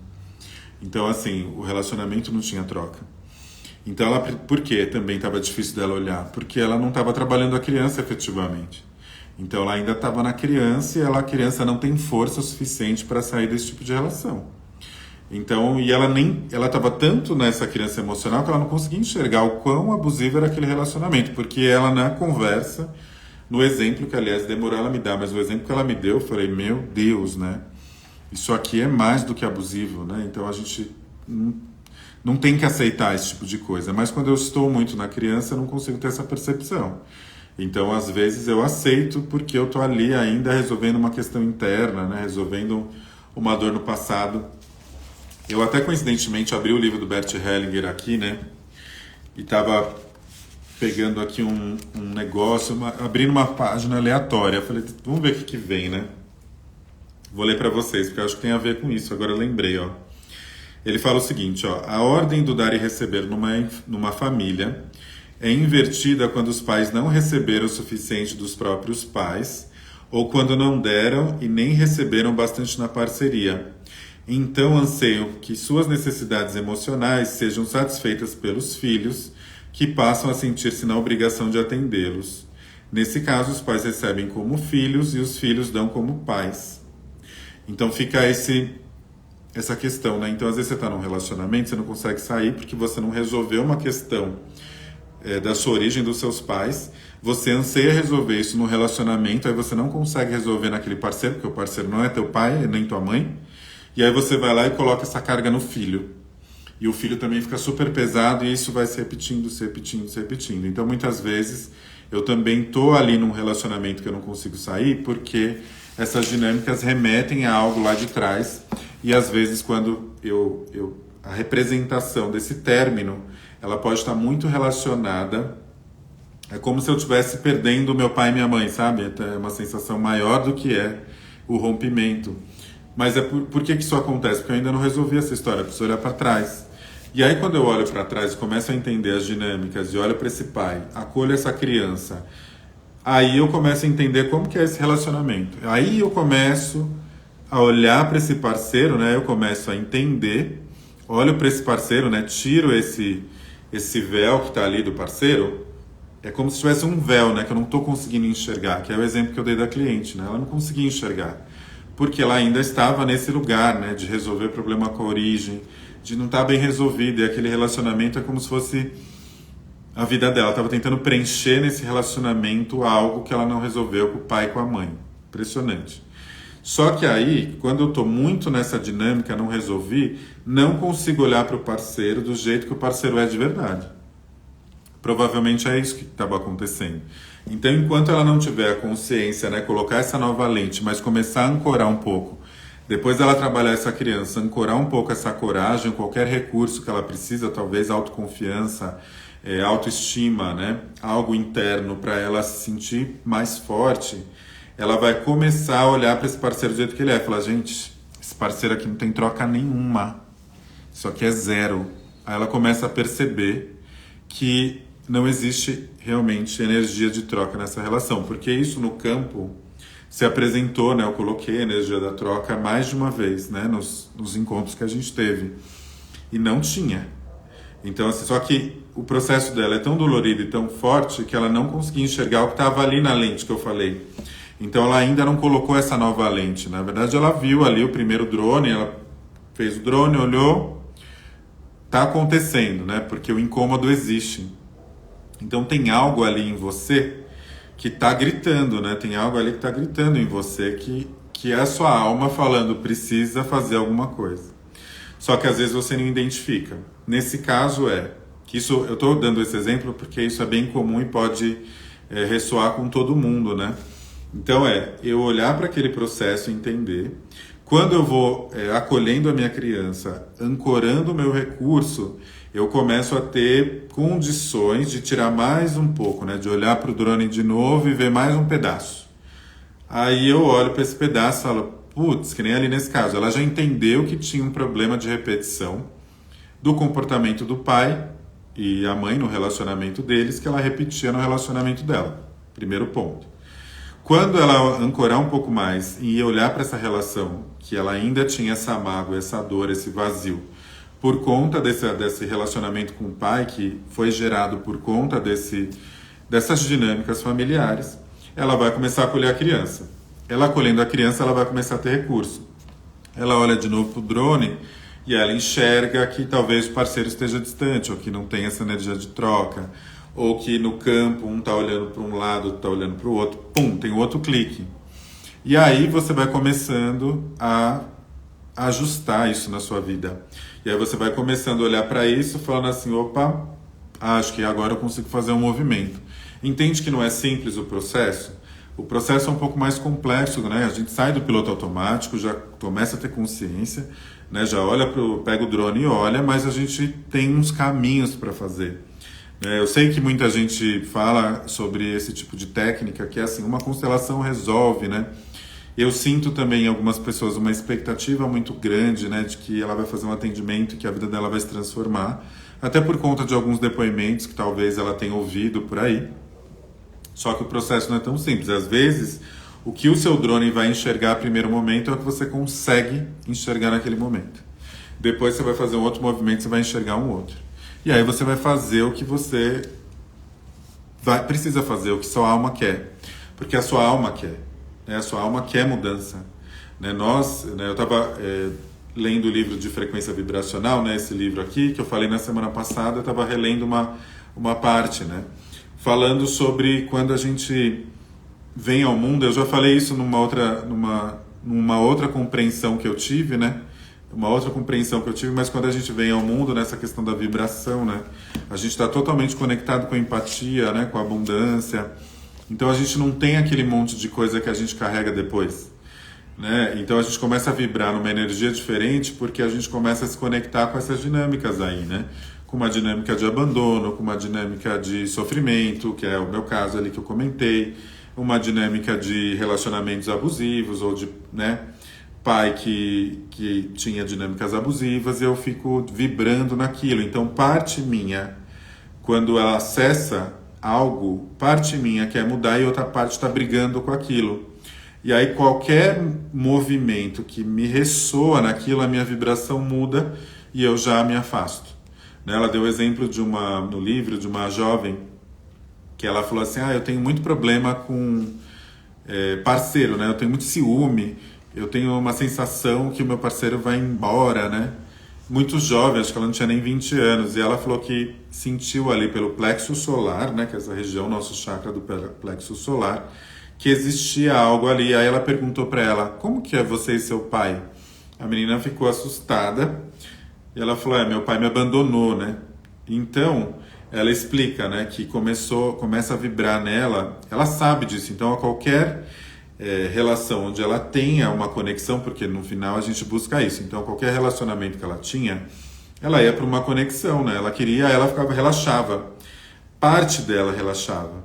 Então, assim, o relacionamento não tinha troca. Então, por que também estava difícil dela olhar? Porque ela não estava trabalhando a criança efetivamente. Então ela ainda estava na criança e a criança não tem força suficiente para sair desse tipo de relação. Então, e ela estava tanto nessa criança emocional que ela não conseguia enxergar o quão abusivo era aquele relacionamento, porque ela na conversa, no exemplo que aliás demorou ela me dar, mas o exemplo que ela me deu, eu falei, meu Deus, né? Isso aqui é mais do que abusivo, né? Então a gente não tem que aceitar esse tipo de coisa, mas quando eu estou muito na criança eu não consigo ter essa percepção. Então, às vezes, eu aceito porque eu estou ali ainda resolvendo uma questão interna, né? Resolvendo uma dor no passado. Eu até coincidentemente abri o livro do Bert Hellinger aqui, né? E tava pegando aqui um negócio, abrindo uma página aleatória. Eu falei, vamos ver o que vem, né? Vou ler para vocês, porque eu acho que tem a ver com isso. Agora eu lembrei, ó. Ele fala o seguinte, ó. A ordem do dar e receber numa família é invertida quando os pais não receberam o suficiente dos próprios pais ou quando não deram e nem receberam bastante na parceria. Então anseiam que suas necessidades emocionais sejam satisfeitas pelos filhos, que passam a sentir-se na obrigação de atendê-los. Nesse caso, os pais recebem como filhos e os filhos dão como pais. Então fica essa questão, né? Então às vezes você está num relacionamento, você não consegue sair porque você não resolveu uma questão da sua origem, dos seus pais. Você anseia resolver isso no relacionamento, aí você não consegue resolver naquele parceiro, porque o parceiro não é teu pai, nem tua mãe. E aí você vai lá e coloca essa carga no filho. E o filho também fica super pesado e isso vai se repetindo, se repetindo, se repetindo. Então, muitas vezes, eu também tô ali num relacionamento que eu não consigo sair porque essas dinâmicas remetem a algo lá de trás. E, às vezes, quando a representação desse término, ela pode estar muito relacionada. É como se eu estivesse perdendo meu pai e minha mãe, sabe? É uma sensação maior do que é o rompimento. Mas por que isso acontece? Porque eu ainda não resolvi essa história, eu preciso olhar para trás. E aí quando eu olho para trás e começo a entender as dinâmicas e olho para esse pai, acolho essa criança, aí eu começo a entender como que é esse relacionamento. Aí eu começo a olhar para esse parceiro, né? Eu começo a entender, olho para esse parceiro, né? Tiro esse véu que está ali do parceiro. É como se tivesse um véu, né? Que eu não estou conseguindo enxergar, que é o exemplo que eu dei da cliente, né? Ela não conseguia enxergar. Porque ela ainda estava nesse lugar, né, de resolver o problema com a origem, de não estar bem resolvido, e aquele relacionamento é como se fosse a vida dela. Ela estava tentando preencher nesse relacionamento algo que ela não resolveu com o pai e com a mãe. Impressionante. Só que aí, quando eu estou muito nessa dinâmica, não resolvi, não consigo olhar para o parceiro do jeito que o parceiro é de verdade. Provavelmente é isso que estava acontecendo. Então, enquanto ela não tiver a consciência, né, colocar essa nova lente, mas começar a ancorar um pouco, depois dela trabalhar essa criança, ancorar um pouco essa coragem, qualquer recurso que ela precisa, talvez autoconfiança, autoestima, né, algo interno para ela se sentir mais forte, ela vai começar a olhar para esse parceiro do jeito que ele é, falar, gente, esse parceiro aqui não tem troca nenhuma, isso aqui é zero. Aí ela começa a perceber que não existe realmente energia de troca nessa relação, porque isso no campo se apresentou, né? Eu coloquei a energia da troca mais de uma vez, né? Nos encontros que a gente teve, e não tinha. Então, assim, só que o processo dela é tão dolorido e tão forte que ela não conseguia enxergar o que estava ali na lente que eu falei. Então ela ainda não colocou essa nova lente. Na verdade, ela viu ali o primeiro drone, ela fez o drone, olhou, tá acontecendo, né? Porque o incômodo existe. Então tem algo ali em você que está gritando, né? Tem algo ali que está gritando em você que é a sua alma falando, precisa fazer alguma coisa. Só que às vezes você não identifica. Nesse caso que isso, eu estou dando esse exemplo porque isso é bem comum e pode ressoar com todo mundo, né? Então eu olhar para aquele processo e entender. Quando eu vou acolhendo a minha criança, ancorando o meu recurso, eu começo a ter condições de tirar mais um pouco, né? De olhar para o drone de novo e ver mais um pedaço. Aí eu olho para esse pedaço e falo, putz, que nem ali nesse caso, ela já entendeu que tinha um problema de repetição do comportamento do pai e a mãe no relacionamento deles, que ela repetia no relacionamento dela. Primeiro ponto. Quando ela ancorar um pouco mais e olhar para essa relação, que ela ainda tinha essa mágoa, essa dor, esse vazio, por conta desse relacionamento com o pai, que foi gerado por conta dessas dinâmicas familiares, ela vai começar a acolher a criança. Ela acolhendo a criança, ela vai começar a ter recurso. Ela olha de novo para o drone e ela enxerga que talvez o parceiro esteja distante, ou que não tem essa energia de troca, ou que no campo um está olhando para um lado, outro está olhando para o outro, pum, tem outro clique. E aí você vai começando a ajustar isso na sua vida. E aí você vai começando a olhar para isso, falando assim, opa, acho que agora eu consigo fazer um movimento. Entende que não é simples o processo? O processo é um pouco mais complexo, né? A gente sai do piloto automático, já começa a ter consciência, né? Já olha pega o drone e olha, mas a gente tem uns caminhos para fazer. Eu sei que muita gente fala sobre esse tipo de técnica, que é assim, uma constelação resolve, né? Eu sinto também em algumas pessoas uma expectativa muito grande, né, de que ela vai fazer um atendimento e que a vida dela vai se transformar, até por conta de alguns depoimentos que talvez ela tenha ouvido por aí. Só que o processo não é tão simples. Às vezes, o que o seu drone vai enxergar no primeiro momento é o que você consegue enxergar naquele momento. Depois você vai fazer um outro movimento, você vai enxergar um outro. E aí você vai fazer o que você precisa fazer, o que sua alma quer. Porque a sua alma quer. Né? A sua alma quer mudança. Né? Eu estava lendo o livro de frequência vibracional, né? Esse livro aqui, que eu falei na semana passada, eu estava relendo uma parte, né? Falando sobre quando a gente vem ao mundo. Eu já falei isso numa outra compreensão que eu tive, né? Uma outra compreensão que eu tive, mas quando a gente vem ao mundo, nessa questão da vibração, né? A gente está totalmente conectado com a empatia, né? Com a abundância. Então a gente não tem aquele monte de coisa que a gente carrega depois, né? Então a gente começa a vibrar numa energia diferente porque a gente começa a se conectar com essas dinâmicas aí, né? Com uma dinâmica de abandono, com uma dinâmica de sofrimento, que é o meu caso ali que eu comentei, uma dinâmica de relacionamentos abusivos ou de, né? Pai que tinha dinâmicas abusivas, e eu fico vibrando naquilo. Então, parte minha, quando ela acessa algo, parte minha quer mudar e outra parte está brigando com aquilo. E aí, qualquer movimento que me ressoa naquilo, a minha vibração muda e eu já me afasto. Ela deu o exemplo no livro de uma jovem que ela falou assim: eu tenho muito problema com parceiro, né? Eu tenho muito ciúme. Eu tenho uma sensação que o meu parceiro vai embora, né? Muito jovem, acho que ela não tinha nem 20 anos. E ela falou que sentiu ali pelo plexo solar, né? Que é essa região, nosso chakra do plexo solar, que existia algo ali. Aí ela perguntou para ela: como que é você e seu pai? A menina ficou assustada. E ela falou: meu pai me abandonou, né? Então, ela explica, né? Que começa a vibrar nela. Ela sabe disso. Então, a qualquer relação onde ela tenha uma conexão, porque no final a gente busca isso. Então, qualquer relacionamento que ela tinha, ela ia para uma conexão, né? Ela relaxava. Parte dela relaxava.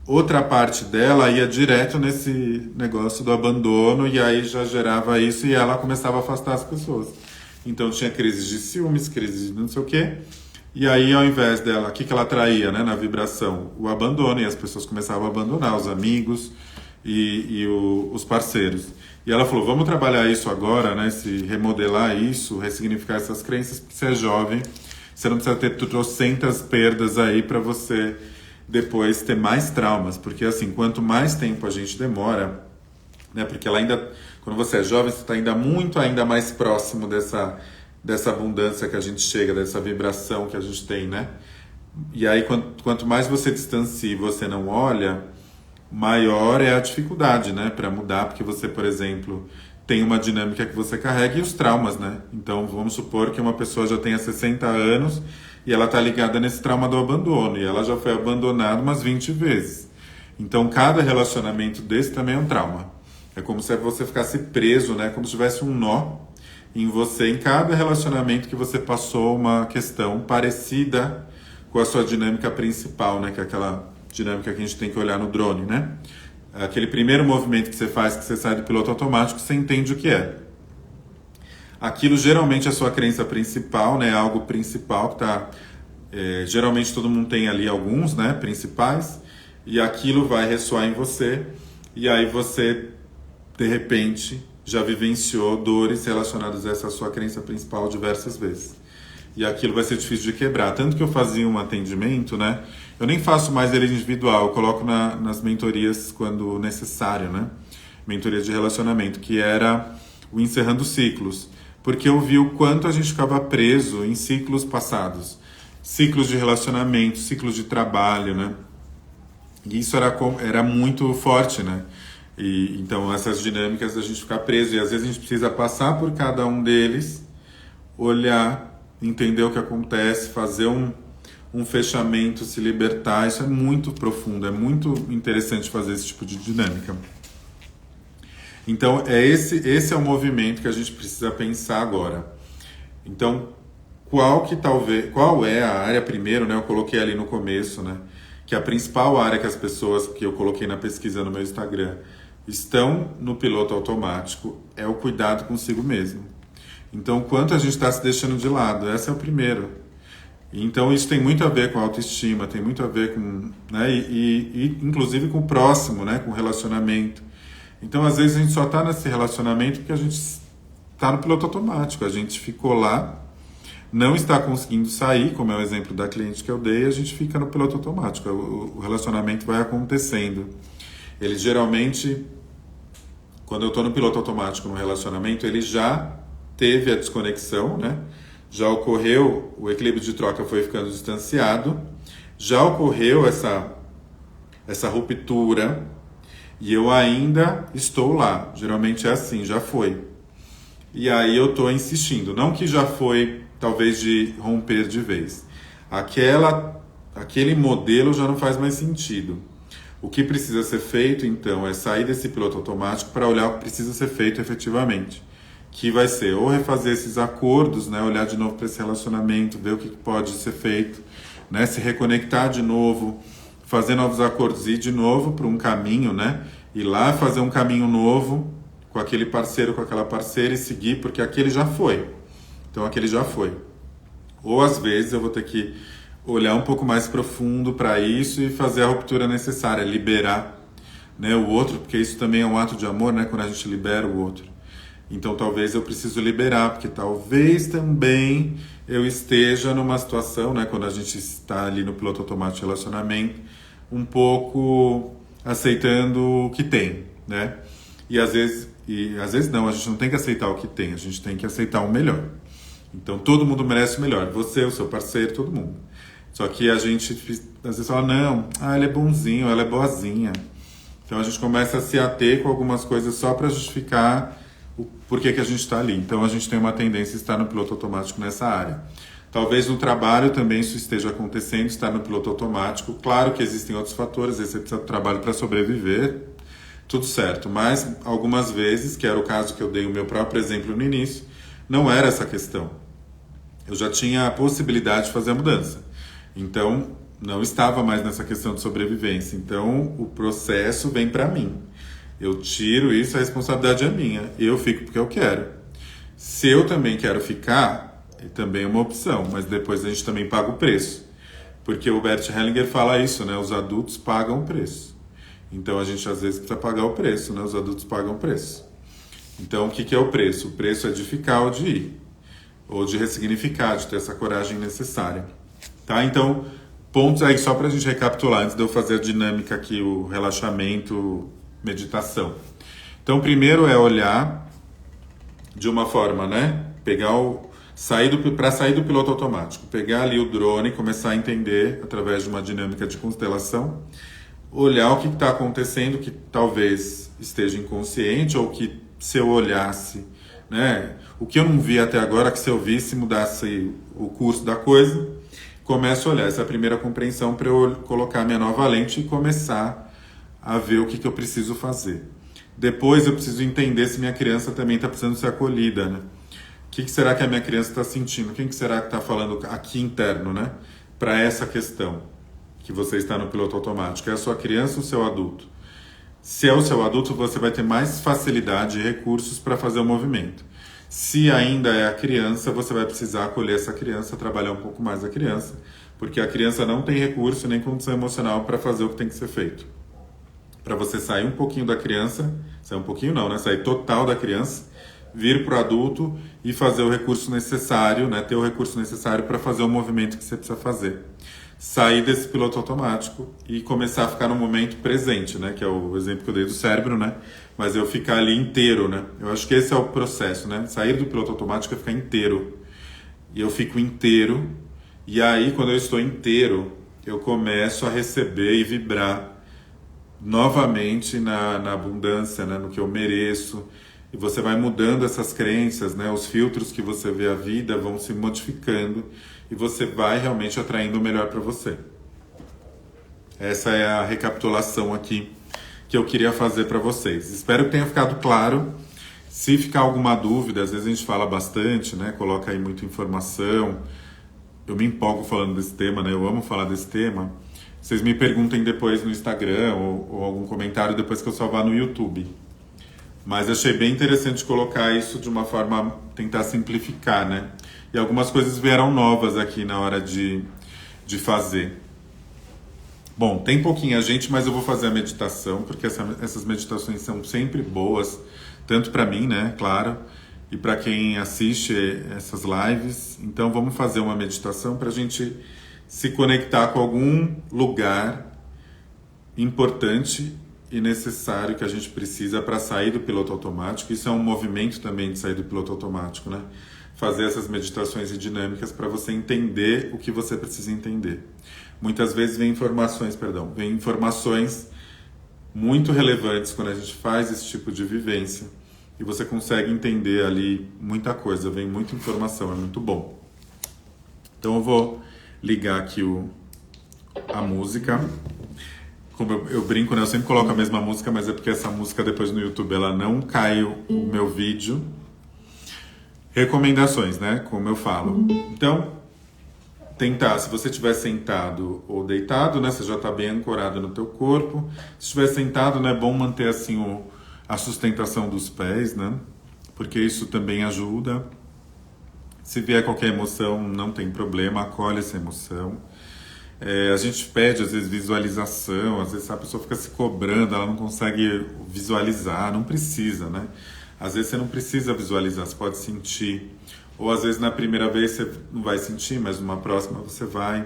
Outra parte dela ia direto nesse negócio do abandono, e aí já gerava isso e ela começava a afastar as pessoas. Então, tinha crises de ciúmes, crises de não sei o quê. E aí, ao invés dela, o que ela atraía, né, na vibração? O abandono, e as pessoas começavam a abandonar os amigos os parceiros. E ela falou: vamos trabalhar isso agora, né? Se remodelar isso, ressignificar essas crenças, porque você é jovem, você não precisa ter trocentas perdas aí para você depois ter mais traumas, porque assim, quanto mais tempo a gente demora, né? Porque quando você é jovem, você está ainda mais próximo dessa abundância que a gente chega, dessa vibração que a gente tem, né? E aí, quanto mais você distancia e você não olha, maior é a dificuldade, né, para mudar, porque você, por exemplo, tem uma dinâmica que você carrega e os traumas, né? Então, vamos supor que uma pessoa já tenha 60 anos e ela está ligada nesse trauma do abandono, e ela já foi abandonada umas 20 vezes. Então, cada relacionamento desse também é um trauma. É como se você ficasse preso, né, como se tivesse um nó em você, em cada relacionamento que você passou uma questão parecida com a sua dinâmica principal, né, que é aquela dinâmica que a gente tem que olhar no drone, né? Aquele primeiro movimento que você faz, que você sai do piloto automático, você entende o que é. Aquilo geralmente é a sua crença principal, né? Algo principal que está... geralmente todo mundo tem ali alguns, né? Principais. E aquilo vai ressoar em você. E aí você, de repente, já vivenciou dores relacionadas a essa sua crença principal diversas vezes. E aquilo vai ser difícil de quebrar. Tanto que eu fazia um atendimento, né? Eu nem faço mais ele individual, eu coloco nas mentorias quando necessário, né? Mentoria de relacionamento, que era o Encerrando Ciclos. Porque eu vi o quanto a gente ficava preso em ciclos passados. Ciclos de relacionamento, ciclos de trabalho, né? E isso era muito forte, né? E, então, essas dinâmicas da gente ficar preso. E às vezes a gente precisa passar por cada um deles, olhar, entender o que acontece, fazer um fechamento, se libertar. Isso é muito profundo, é muito interessante fazer esse tipo de dinâmica. Então, esse é o movimento que a gente precisa pensar agora. Então, qual é a área primeiro, né? Eu coloquei ali no começo, né? Que a principal área que as pessoas que eu coloquei na pesquisa no meu Instagram estão no piloto automático é o cuidado consigo mesmo. Então, quanto a gente está se deixando de lado, essa é o primeiro. Então, isso tem muito a ver com a autoestima, tem muito a ver com, né? E inclusive com o próximo, né? Com o relacionamento. Então, às vezes a gente só está nesse relacionamento porque a gente está no piloto automático, a gente ficou lá, não está conseguindo sair, como é o exemplo da cliente que eu dei, a gente fica no piloto automático, o relacionamento vai acontecendo. Ele geralmente, quando eu estou no piloto automático no relacionamento, ele já teve a desconexão, né? Já ocorreu, o equilíbrio de troca foi ficando distanciado, já ocorreu essa ruptura e eu ainda estou lá. Geralmente é assim, já foi. E aí eu estou insistindo, não que já foi talvez de romper de vez. Aquele modelo já não faz mais sentido. O que precisa ser feito, então, é sair desse piloto automático para olhar o que precisa ser feito efetivamente. Que vai ser ou refazer esses acordos, né, olhar de novo para esse relacionamento, ver o que pode ser feito, né, se reconectar de novo, fazer novos acordos e ir de novo para um caminho, né, ir lá fazer um caminho novo com aquele parceiro, com aquela parceira e seguir, porque aquele já foi. Então aquele já foi. Ou às vezes eu vou ter que olhar um pouco mais profundo para isso e fazer a ruptura necessária, liberar, né, o outro, porque isso também é um ato de amor, né, quando a gente libera o outro. Então talvez eu preciso liberar, porque talvez também eu esteja numa situação, né, quando a gente está ali no piloto automático de relacionamento, um pouco aceitando o que tem, né? E às vezes não, a gente não tem que aceitar o que tem, a gente tem que aceitar o melhor. Então todo mundo merece o melhor, você, o seu parceiro, todo mundo. Só que a gente às vezes fala, não, ele é bonzinho, ela é boazinha. Então a gente começa a se ater com algumas coisas só para justificar o porquê que a gente está ali. Então a gente tem uma tendência a estar no piloto automático nessa área. Talvez no trabalho também isso esteja acontecendo, estar no piloto automático. Claro que existem outros fatores, às vezes você precisa de trabalho para sobreviver, tudo certo. Mas algumas vezes, que era o caso que eu dei o meu próprio exemplo no início, não era essa questão. Eu já tinha a possibilidade de fazer a mudança. Então, não estava mais nessa questão de sobrevivência. Então, o processo vem para mim. Eu tiro isso, a responsabilidade é minha. Eu fico porque eu quero. Se eu também quero ficar, também é uma opção, mas depois a gente também paga o preço. Porque o Bert Hellinger fala isso, né? Os adultos pagam o preço. Então, a gente às vezes precisa pagar o preço, né? Os adultos pagam o preço. Então, o que é o preço? O preço é de ficar ou de ir. Ou de ressignificar, de ter essa coragem necessária. Tá? Então, pontos aí só para a gente recapitular, antes de eu fazer a dinâmica aqui, o relaxamento, meditação. Então, primeiro é olhar de uma forma, né? Para sair do piloto automático. Pegar ali o drone, começar a entender, através de uma dinâmica de constelação, olhar o que está acontecendo, que talvez esteja inconsciente, ou que se eu olhasse, né? O que eu não vi até agora, que se eu visse, mudasse o curso da coisa, começo a olhar. Essa é a primeira compreensão para eu colocar minha nova lente e começar a ver o que eu preciso fazer. Depois eu preciso entender se minha criança também está precisando ser acolhida, né? O que será que a minha criança está sentindo? Quem que será que está falando aqui interno, né? Para essa questão que você está no piloto automático. É a sua criança ou o seu adulto? Se é o seu adulto, você vai ter mais facilidade e recursos para fazer o movimento. Se ainda é a criança, você vai precisar acolher essa criança, trabalhar um pouco mais a criança, porque a criança não tem recurso nem condição emocional para fazer o que tem que ser feito. Para você sair um pouquinho da criança, sair um pouquinho não, né? Sair total da criança, vir para o adulto e fazer o recurso necessário, né? Ter o recurso necessário para fazer o movimento que você precisa fazer. Sair desse piloto automático e começar a ficar no momento presente, né? Que é o exemplo que eu dei do cérebro, né? Mas eu ficar ali inteiro, né? Eu acho que esse é o processo, né? Sair do piloto automático é ficar inteiro. E eu fico inteiro. E aí, quando eu estou inteiro, eu começo a receber e vibrar novamente na abundância, né? No que eu mereço. E você vai mudando essas crenças, né? Os filtros que você vê a vida vão se modificando. E você vai realmente atraindo o melhor para você. Essa é a recapitulação aqui que eu queria fazer para vocês. Espero que tenha ficado claro. Se ficar alguma dúvida, às vezes a gente fala bastante, né? Coloca aí muita informação. Eu me empolgo falando desse tema, né? Eu amo falar desse tema. Vocês me perguntem depois no Instagram ou algum comentário depois que eu salvar no YouTube. Mas achei bem interessante colocar isso de uma forma, tentar simplificar, né? E algumas coisas vieram novas aqui na hora de fazer. Bom, tem pouquinha gente, mas eu vou fazer a meditação, porque essas meditações são sempre boas, tanto para mim, né, claro, e para quem assiste essas lives. Então vamos fazer uma meditação para a gente se conectar com algum lugar importante e necessário que a gente precisa para sair do piloto automático. Isso é um movimento também de sair do piloto automático, né? Fazer essas meditações e dinâmicas para você entender o que você precisa entender. Muitas vezes vem informações muito relevantes quando a gente faz esse tipo de vivência e você consegue entender ali muita coisa, vem muita informação, é muito bom. Então eu vou ligar aqui a música. Como eu brinco, né? Eu sempre coloco a mesma música, mas é porque essa música depois no YouTube ela não cai o meu vídeo. Recomendações, né? Como eu falo. Então, tentar, se você estiver sentado ou deitado, né? Você já está bem ancorado no teu corpo. Se estiver sentado, né? É bom manter assim a sustentação dos pés, né? Porque isso também ajuda. Se vier qualquer emoção, não tem problema, acolhe essa emoção. A gente pede, às vezes, visualização, às vezes a pessoa fica se cobrando, ela não consegue visualizar, não precisa, né? Às vezes você não precisa visualizar, você pode sentir. Ou às vezes na primeira vez você não vai sentir, mas numa próxima você vai.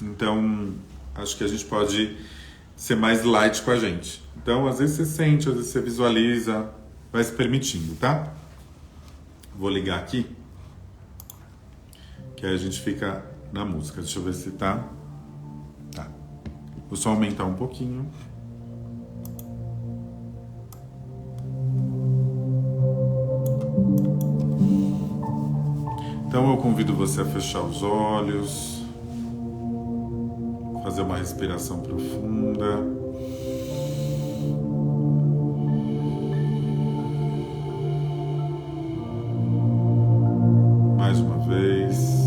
Então, acho que a gente pode ser mais light com a gente. Então, às vezes você sente, às vezes você visualiza, vai se permitindo, tá? Vou ligar aqui, que aí a gente fica na música. Deixa eu ver se tá... Tá. Vou só aumentar um pouquinho. Então eu convido você a fechar os olhos, fazer uma respiração profunda. Mais uma vez.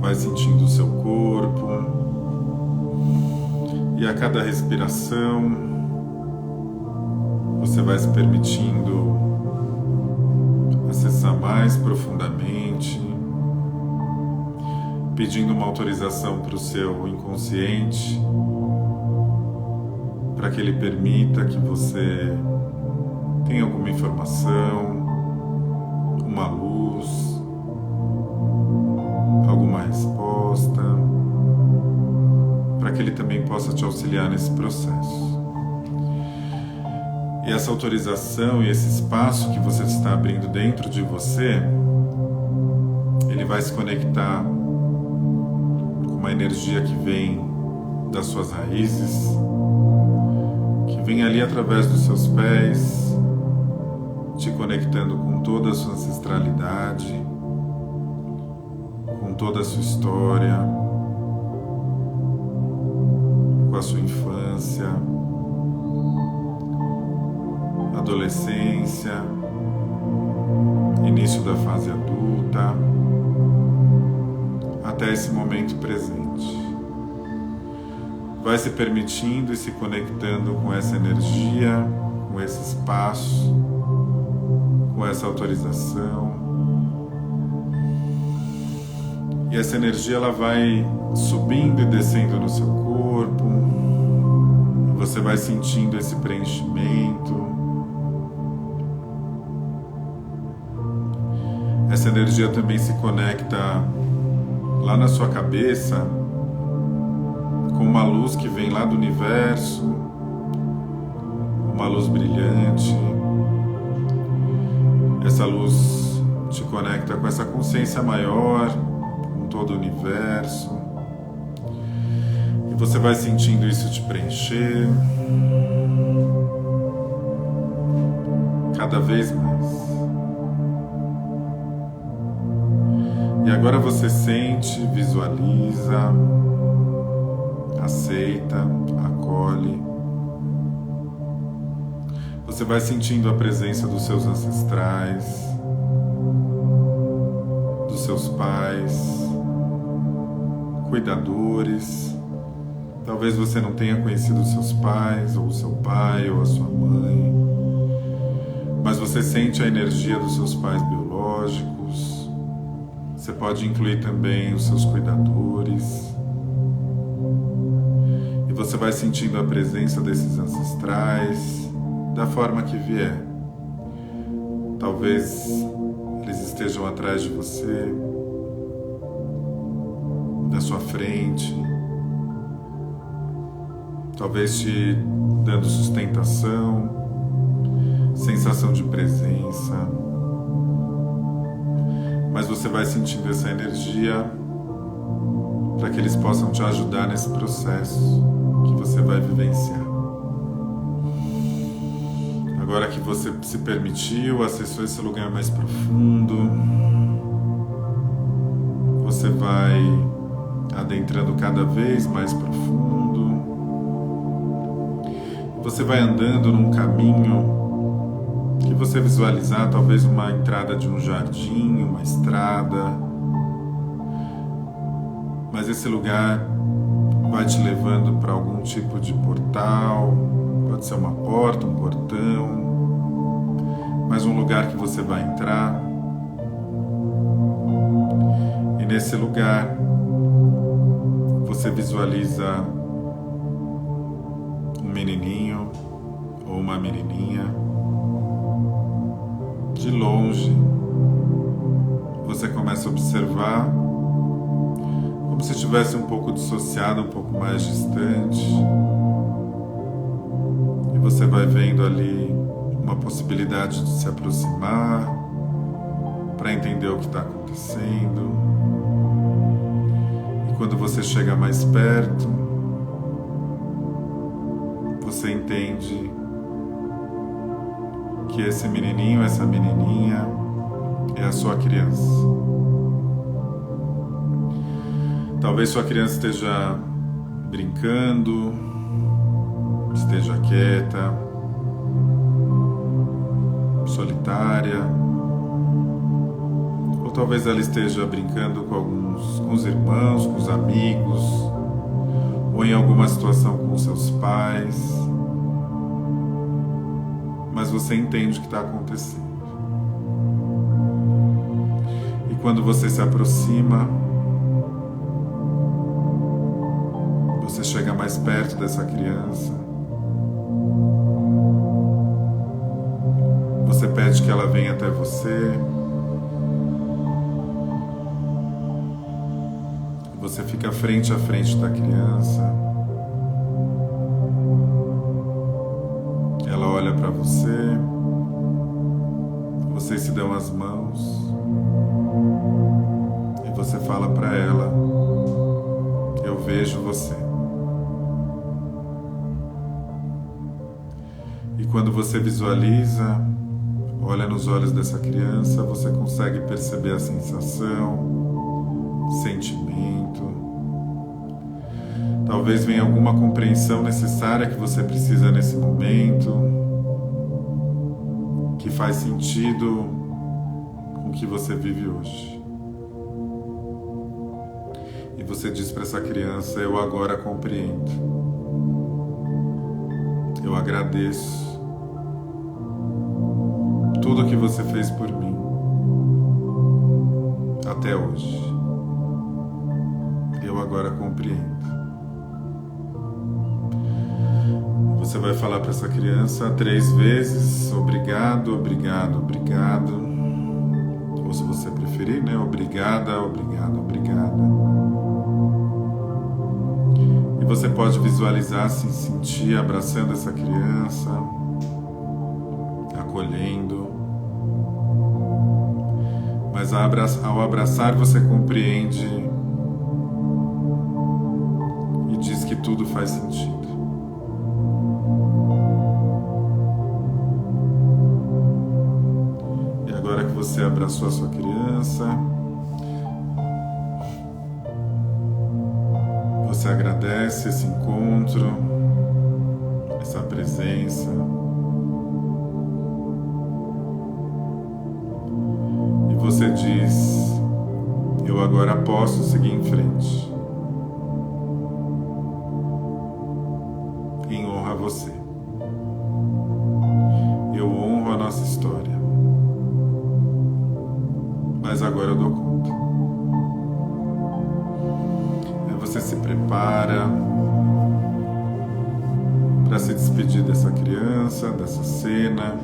Vai sentindo o seu corpo. E a cada respiração, você vai se permitindo acessar mais profundamente, pedindo uma autorização para o seu inconsciente, para que ele permita que você tenha alguma informação, uma luz, alguma resposta, para que ele também possa te auxiliar nesse processo. E essa autorização e esse espaço que você está abrindo dentro de você, ele vai se conectar com uma energia que vem das suas raízes, que vem ali através dos seus pés, te conectando com toda a sua ancestralidade, com toda a sua história, com a sua infância, adolescência, início da fase adulta, até esse momento presente. Vai se permitindo e se conectando com essa energia, com esse espaço, com essa autorização. E essa energia ela vai subindo e descendo no seu corpo. Você vai sentindo esse preenchimento. Essa energia também se conecta lá na sua cabeça com uma luz que vem lá do universo, uma luz brilhante. Essa luz te conecta com essa consciência maior, com todo o universo. E você vai sentindo isso te preencher cada vez mais. E E agora você sente, visualiza, aceita, acolhe. Você vai sentindo a presença dos seus ancestrais, dos seus pais, cuidadores. Talvez você não tenha conhecido os seus pais, ou o seu pai, ou a sua mãe, mas você sente a energia dos seus pais biológicos. Você pode incluir também os seus cuidadores. E você vai sentindo a presença desses ancestrais da forma que vier. Talvez eles estejam atrás de você, da sua frente, talvez te dando sustentação, sensação de presença. Mas você vai sentindo essa energia para que eles possam te ajudar nesse processo que você vai vivenciar. Agora que você se permitiu, acessou esse lugar mais profundo, você vai adentrando cada vez mais profundo. Você vai andando num caminho que você visualizar, talvez uma entrada de um jardim, uma estrada. Mas esse lugar vai te levando para algum tipo de portal, pode ser uma porta, um portão, mas um lugar que você vai entrar. E nesse lugar você visualiza um menininho ou uma menininha. De longe, você começa a observar como se estivesse um pouco dissociado, um pouco mais distante. E você vai vendo ali uma possibilidade de se aproximar para entender o que está acontecendo. E quando você chega mais perto, você entende que esse menininho, essa menininha é a sua criança. Talvez sua criança esteja brincando, esteja quieta, solitária, ou talvez ela esteja brincando com os irmãos, com os amigos, ou em alguma situação com seus pais. Mas você entende o que está acontecendo. E quando você se aproxima, você chega mais perto dessa criança, você pede que ela venha até você, e você fica frente a frente da criança. Ela olha para você, vocês se dão as mãos e você fala para ela: eu vejo você. E quando você visualiza, olha nos olhos dessa criança, você consegue perceber a sensação, sentimento. Talvez venha alguma compreensão necessária que você precisa nesse momento, que faz sentido com o que você vive hoje. E você diz para essa criança: eu agora compreendo. Eu agradeço tudo o que você fez por mim até hoje. Eu agora compreendo. Você vai falar para essa criança 3 vezes: obrigado, obrigado, obrigado. Ou se você preferir, né? Obrigada, obrigado, obrigada. E você pode visualizar, se sentir abraçando essa criança, acolhendo. Mas ao abraçar você compreende e diz que tudo faz sentido. E agora que você abraçou a sua criança, você agradece esse encontro, essa presença. E você diz: eu agora posso seguir em frente. Em honra a você. Eu honro a nossa história. Mas agora eu dou conta. Aí você se prepara para se despedir dessa criança, dessa cena.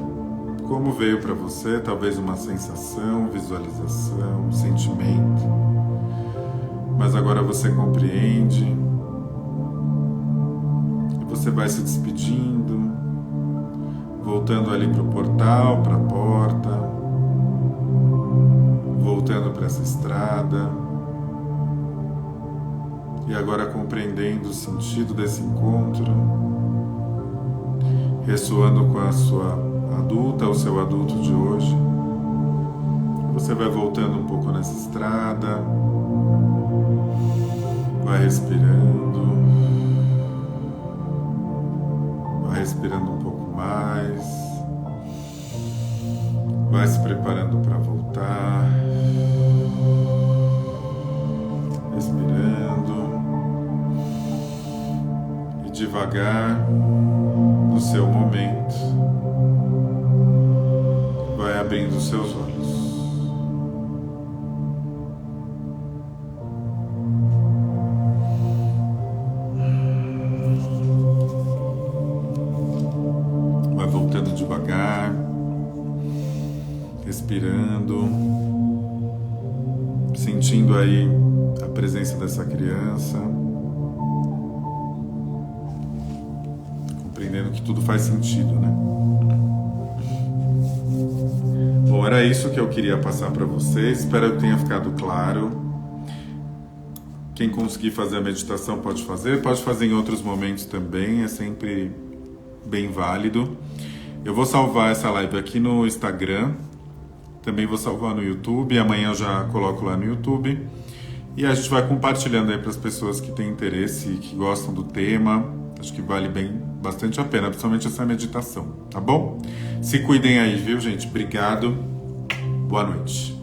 Como veio para você, talvez uma sensação, visualização, sentimento. Mas agora você compreende. E você vai se despedindo, voltando ali para o portal, para a porta, voltando para essa estrada. E agora compreendendo o sentido desse encontro, ressoando com a sua adulta, o seu adulto de hoje. Você vai voltando um pouco nessa estrada, vai respirando um pouco mais, vai se preparando para voltar, respirando e devagar, no seu momento, vai abrindo os seus olhos. Vai voltando devagar, respirando, sentindo aí a presença dessa criança, compreendendo que tudo faz sentido, né? Bom, era isso que eu queria passar para vocês. Espero que tenha ficado claro. Quem conseguir fazer a meditação pode fazer em outros momentos também, é sempre bem válido. Eu vou salvar essa live aqui no Instagram, também vou salvar no YouTube, amanhã eu já coloco lá no YouTube. E a gente vai compartilhando aí para as pessoas que têm interesse e que gostam do tema. Acho que vale bastante a pena, principalmente essa meditação, tá bom? Se cuidem aí, viu, gente? Obrigado. Boa noite.